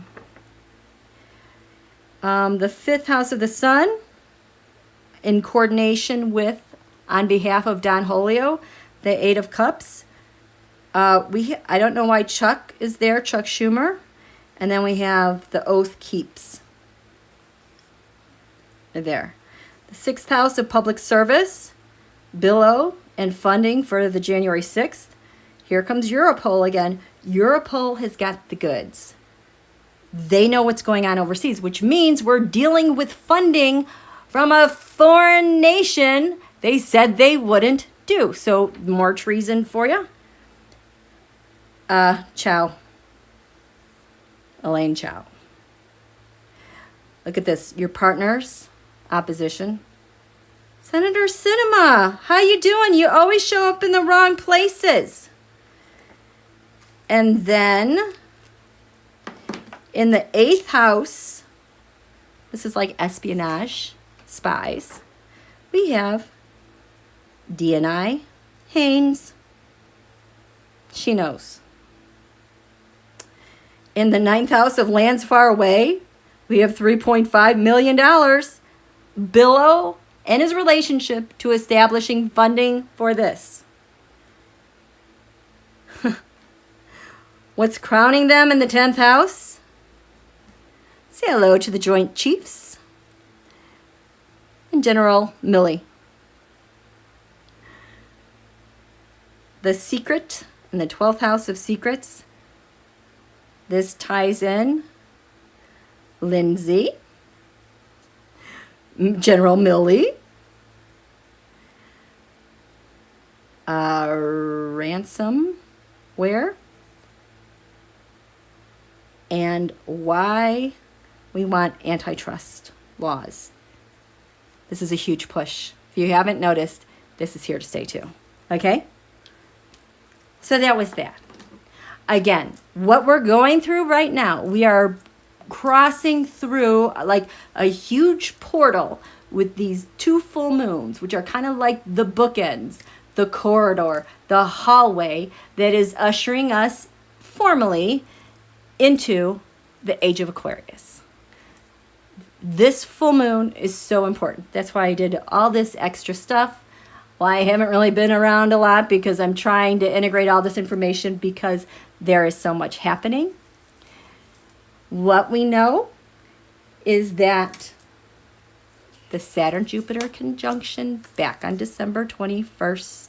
The fifth house of the sun, in coordination with, on behalf of Don Holio, the 8 of Cups. I don't know why Chuck is there, Chuck Schumer. And then we have the oath keeps. There. The sixth house of public service, Billow, and funding for the January 6th. Here comes Europol again. Europol has got the goods. They know what's going on overseas, which means we're dealing with funding from a foreign nation they said they wouldn't do. So more treason for you. Chow. Elaine Chow. Look at this. Your partners, opposition. Senator Sinema, how you doing? You always show up in the wrong places. And then in the 8th house, this is like espionage, spies. we have DNI Haynes. She knows. In the 9th house of lands far away, we have $3.5 million below and his relationship to establishing funding for this. What's crowning them in the 10th house? Say hello to the Joint Chiefs and General Milley. The Secret in the 12th house of secrets. This ties in Lindsay, General Milley, ransomware, and why we want antitrust laws. This is a huge push. If you haven't noticed, this is here to stay too. Okay? So that was that. Again, what we're going through right now, we are crossing through like a huge portal with these 2 full moons, which are kind of like the bookends, the corridor, the hallway that is ushering us formally into the age of Aquarius. This full moon is so important. That's why I did all this extra stuff. Why I haven't really been around a lot, because I'm trying to integrate all this information because there is so much happening. What we know is that the Saturn-Jupiter conjunction back on December 21st,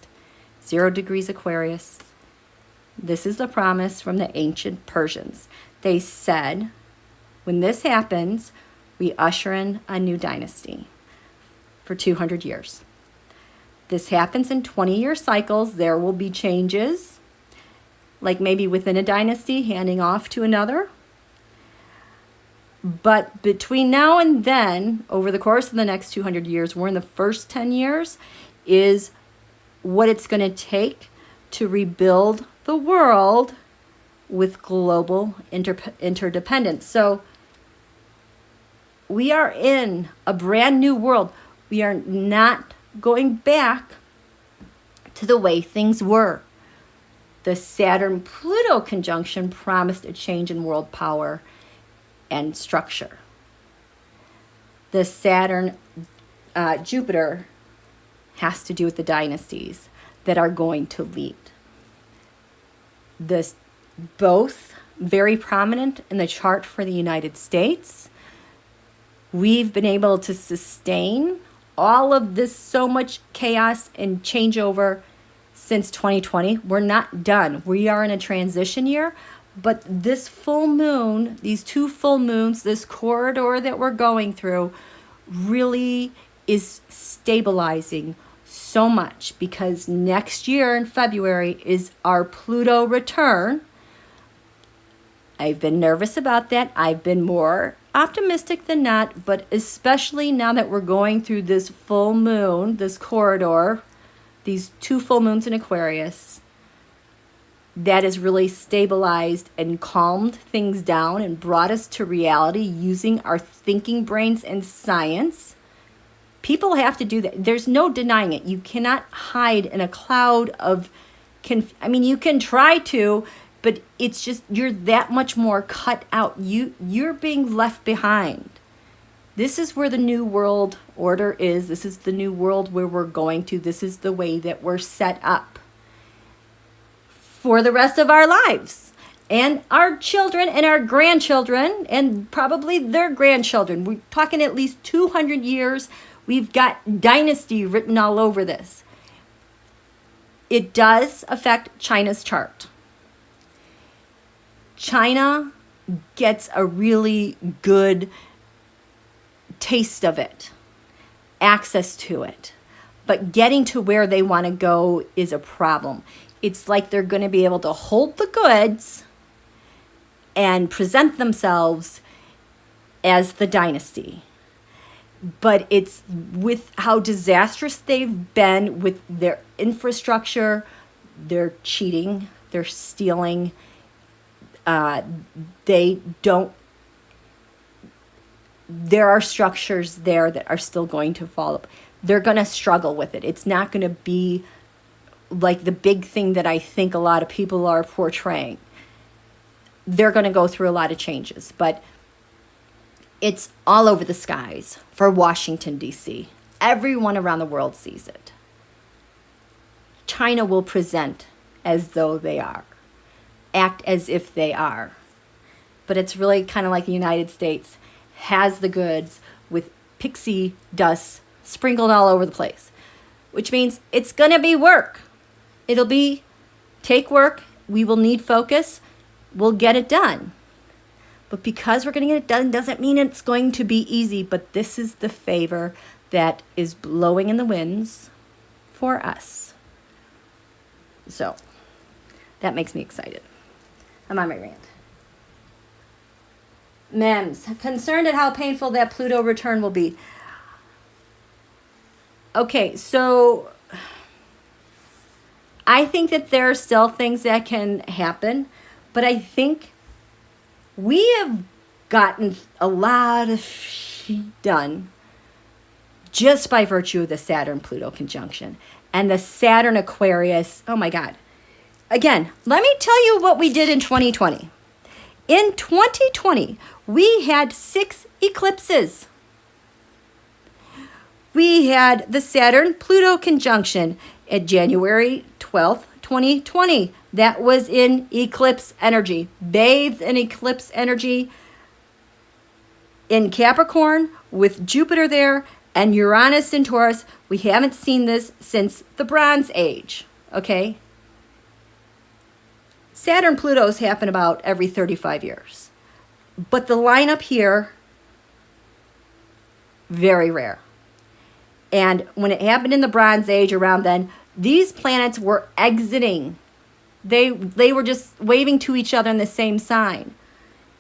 0 degrees Aquarius. This is the promise from the ancient Persians. They said, when this happens, we usher in a new dynasty for 200 years. This happens in 20-year cycles. There will be changes, like maybe within a dynasty, handing off to another. But between now and then, over the course of the next 200 years, we're in the first 10 years, is what it's going to take to rebuild the world with global interdependence. So we are in a brand new world. We are not going back to the way things were. The Saturn-Pluto conjunction promised a change in world power and structure. The Saturn-Jupiter has to do with the dynasties that are going to lead. This both very prominent in the chart for the United States. We've been able to sustain all of this, so much chaos and changeover since 2020. We're not done. We are in a transition year, but this full moon, these 2 full moons, this corridor that we're going through really is stabilizing so much, because next year in February is our Pluto return. I've been nervous about that. I've been more optimistic than not, but especially now that we're going through this full moon, this corridor, these 2 full moons in Aquarius, that has really stabilized and calmed things down and brought us to reality using our thinking brains and science. People have to do that. There's no denying it. You cannot hide in a cloud of you can try to, but it's just, you're that much more cut out. You're being left behind. This is where the new world order is. This is the new world where we're going to. This is the way that we're set up for the rest of our lives. And our children and our grandchildren and probably their grandchildren. We're talking at least 200 years. We've got dynasty written all over this. It does affect China's chart. China gets a really good taste of it, access to it. But getting to where they want to go is a problem. It's like they're going to be able to hold the goods and present themselves as the dynasty. But it's with how disastrous they've been with their infrastructure, their cheating, their stealing. There are structures there that are still going to fall. they're going to struggle with it. It's not going to be like the big thing that I think a lot of people are portraying. They're going to go through a lot of changes, but it's all over the skies for Washington, D.C. Everyone around the world sees it. China will present as though they are, act as if they are. But it's really kind of like the United States has the goods with pixie dust sprinkled all over the place, which means it's going to be work. It'll be take work. We will need focus. We'll get it done. But because we're going to get it done doesn't mean it's going to be easy. But this is the favor that is blowing in the winds for us. So that makes me excited. I'm on my rant. Mems, concerned at how painful that Pluto return will be. Okay, so I think that there are still things that can happen, but I think we have gotten a lot of shit done just by virtue of the Saturn-Pluto conjunction and the Saturn Aquarius. Oh my God. Again, let me tell you what we did in 2020. In 2020, we had 6 eclipses. We had the Saturn-Pluto conjunction at January 12th, 2020. That was in eclipse energy, bathed in eclipse energy in Capricorn with Jupiter there and Uranus in Taurus. We haven't seen this since the Bronze Age, okay? Saturn-Plutos happen about every 35 years. But the lineup here, very rare. And when it happened in the Bronze Age around then, these planets were exiting. They were just waving to each other in the same sign.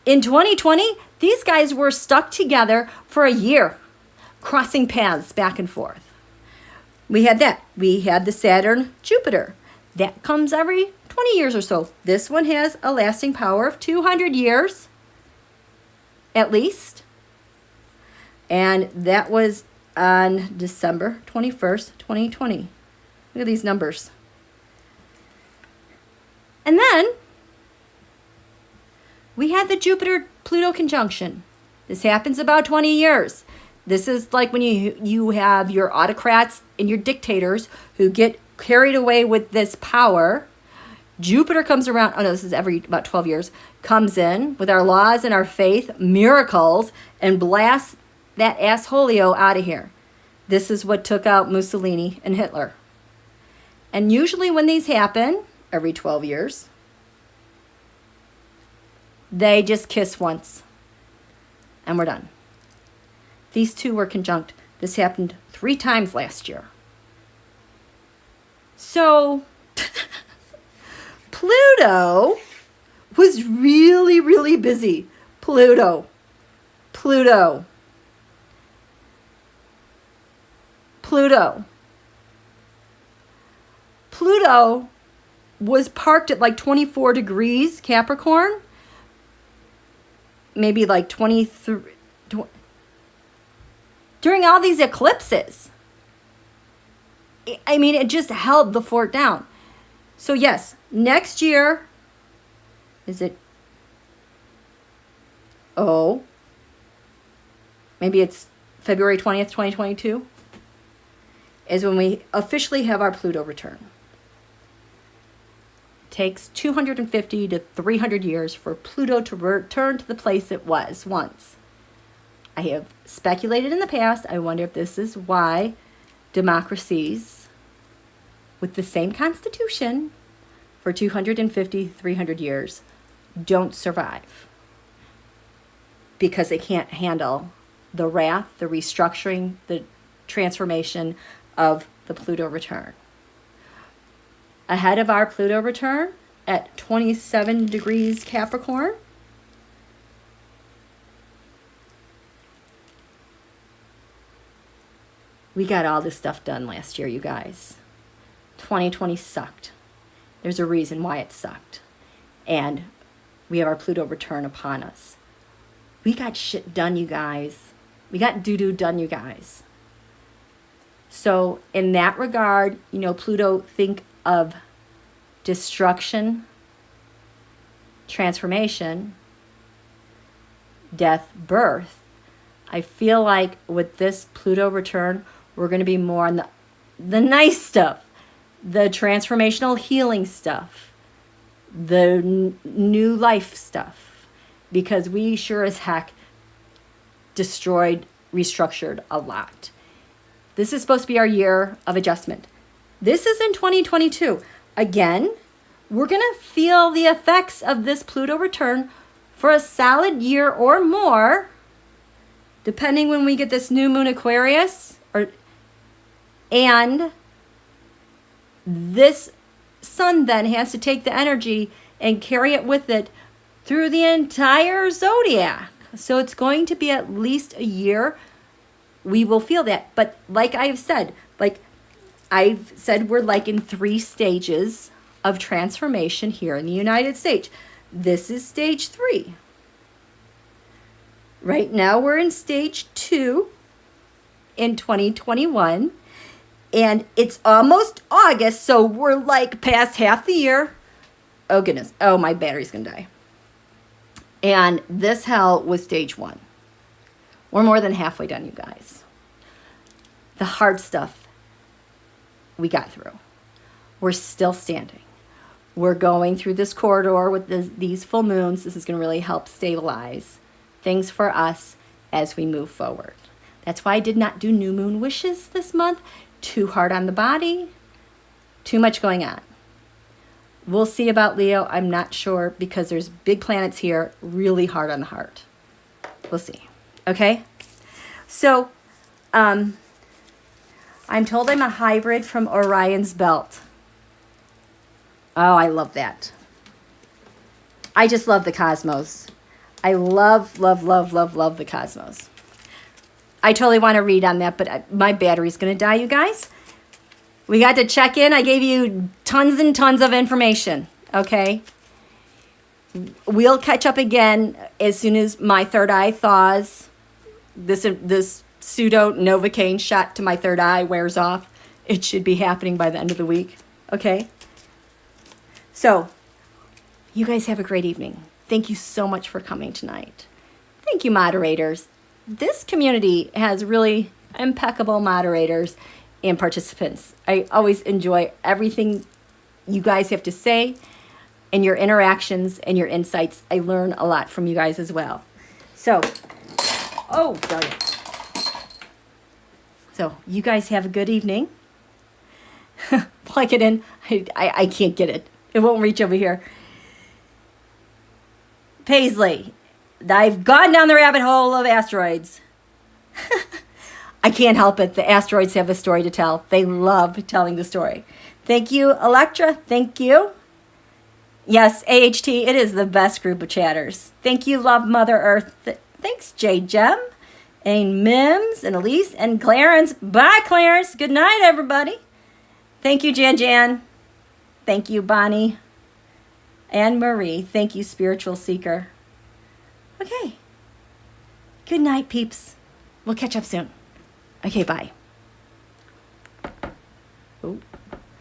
In 2020, these guys were stuck together for a year, crossing paths back and forth. We had that. We had the Saturn-Jupiter. That comes every 20 years or so. This one has a lasting power of 200 years, at least. And that was on December 21st, 2020. Look at these numbers. And then we had the Jupiter-Pluto conjunction. This happens about 20 years. This is like when you have your autocrats and your dictators who get carried away with this power. Jupiter comes around, oh no, this is every about 12 years, comes in with our laws and our faith, miracles, and blasts that assholio out of here. This is what took out Mussolini and Hitler. And usually when these happen, every 12 years, they just kiss once. And we're done. These two were conjunct. This happened 3 times last year. So, Pluto was really, really busy. Pluto. Pluto was parked at like 24 degrees Capricorn. Maybe like 23. During all these eclipses. I mean, it just held the fort down. So yes, next year, is it, maybe it's February 20th, 2022, is when we officially have our Pluto return. It takes 250 to 300 years for Pluto to return to the place it was once. I have speculated in the past, I wonder if this is why democracies with the same constitution for 250, 300 years don't survive. Because they can't handle the wrath, the restructuring, the transformation of the Pluto return. Ahead of our Pluto return at 27 degrees Capricorn, we got all this stuff done last year, you guys. 2020 sucked. There's a reason why it sucked. And we have our Pluto return upon us. We got shit done, you guys. We got doo-doo done, you guys. So in that regard, you know, Pluto, think of destruction, transformation, death, birth. I feel like with this Pluto return, we're going to be more on the nice stuff, the transformational healing stuff, the new life stuff, because we sure as heck destroyed, restructured a lot. This is supposed to be our year of adjustment. This is in 2022. Again, we're going to feel the effects of this Pluto return for a solid year or more, depending when we get this new Moon Aquarius, and this sun then has to take the energy and carry it with it through the entire zodiac. So it's going to be at least a year we will feel that. But like I've said, we're like in 3 stages of transformation here in the United States. This is stage 3. Right now we're in stage 2 in 2021. And it's almost August, so we're like past half the year. Oh goodness. Oh, my battery's gonna die. And this hell was stage 1. We're more than halfway done, you guys. The hard stuff we got through. We're still standing. We're going through this corridor with these full moons. This is going to really help stabilize things for us as we move forward. That's why I did not do new moon wishes this month. Too hard on the body. Too much going on. We'll see about Leo. I'm not sure because there's big planets here. Really hard on the heart. We'll see. Okay? So, I'm told I'm a hybrid from Orion's belt. Oh, I love that. I just love the cosmos. I love the cosmos. I totally want to read on that, but my battery's going to die, you guys. We got to check in. I gave you tons and tons of information, okay? We'll catch up again as soon as my third eye thaws. This pseudo Novocaine shot to my third eye wears off. It should be happening by the end of the week, okay? So, you guys have a great evening. Thank you so much for coming tonight. Thank you, moderators. This community has really impeccable moderators and participants. I always enjoy everything you guys have to say and your interactions and your insights. I learn a lot from you guys as well. So, oh, darn it. So, you guys have a good evening. Plug it in. I can't get it. It won't reach over here. Paisley, I've gone down the rabbit hole of asteroids. I can't help it. The asteroids have a story to tell. They love telling the story. Thank you, Electra. Thank you. Yes, AHT, it is the best group of chatters. Thank you, Love Mother Earth. Thanks, J. Gem, and Mims, and Elise, and Clarence. Bye, Clarence. Good night, everybody. Thank you, Jan. Thank you, Bonnie. And Marie. Thank you, Spiritual Seeker. Okay. Good night, peeps. We'll catch up soon. Okay, bye.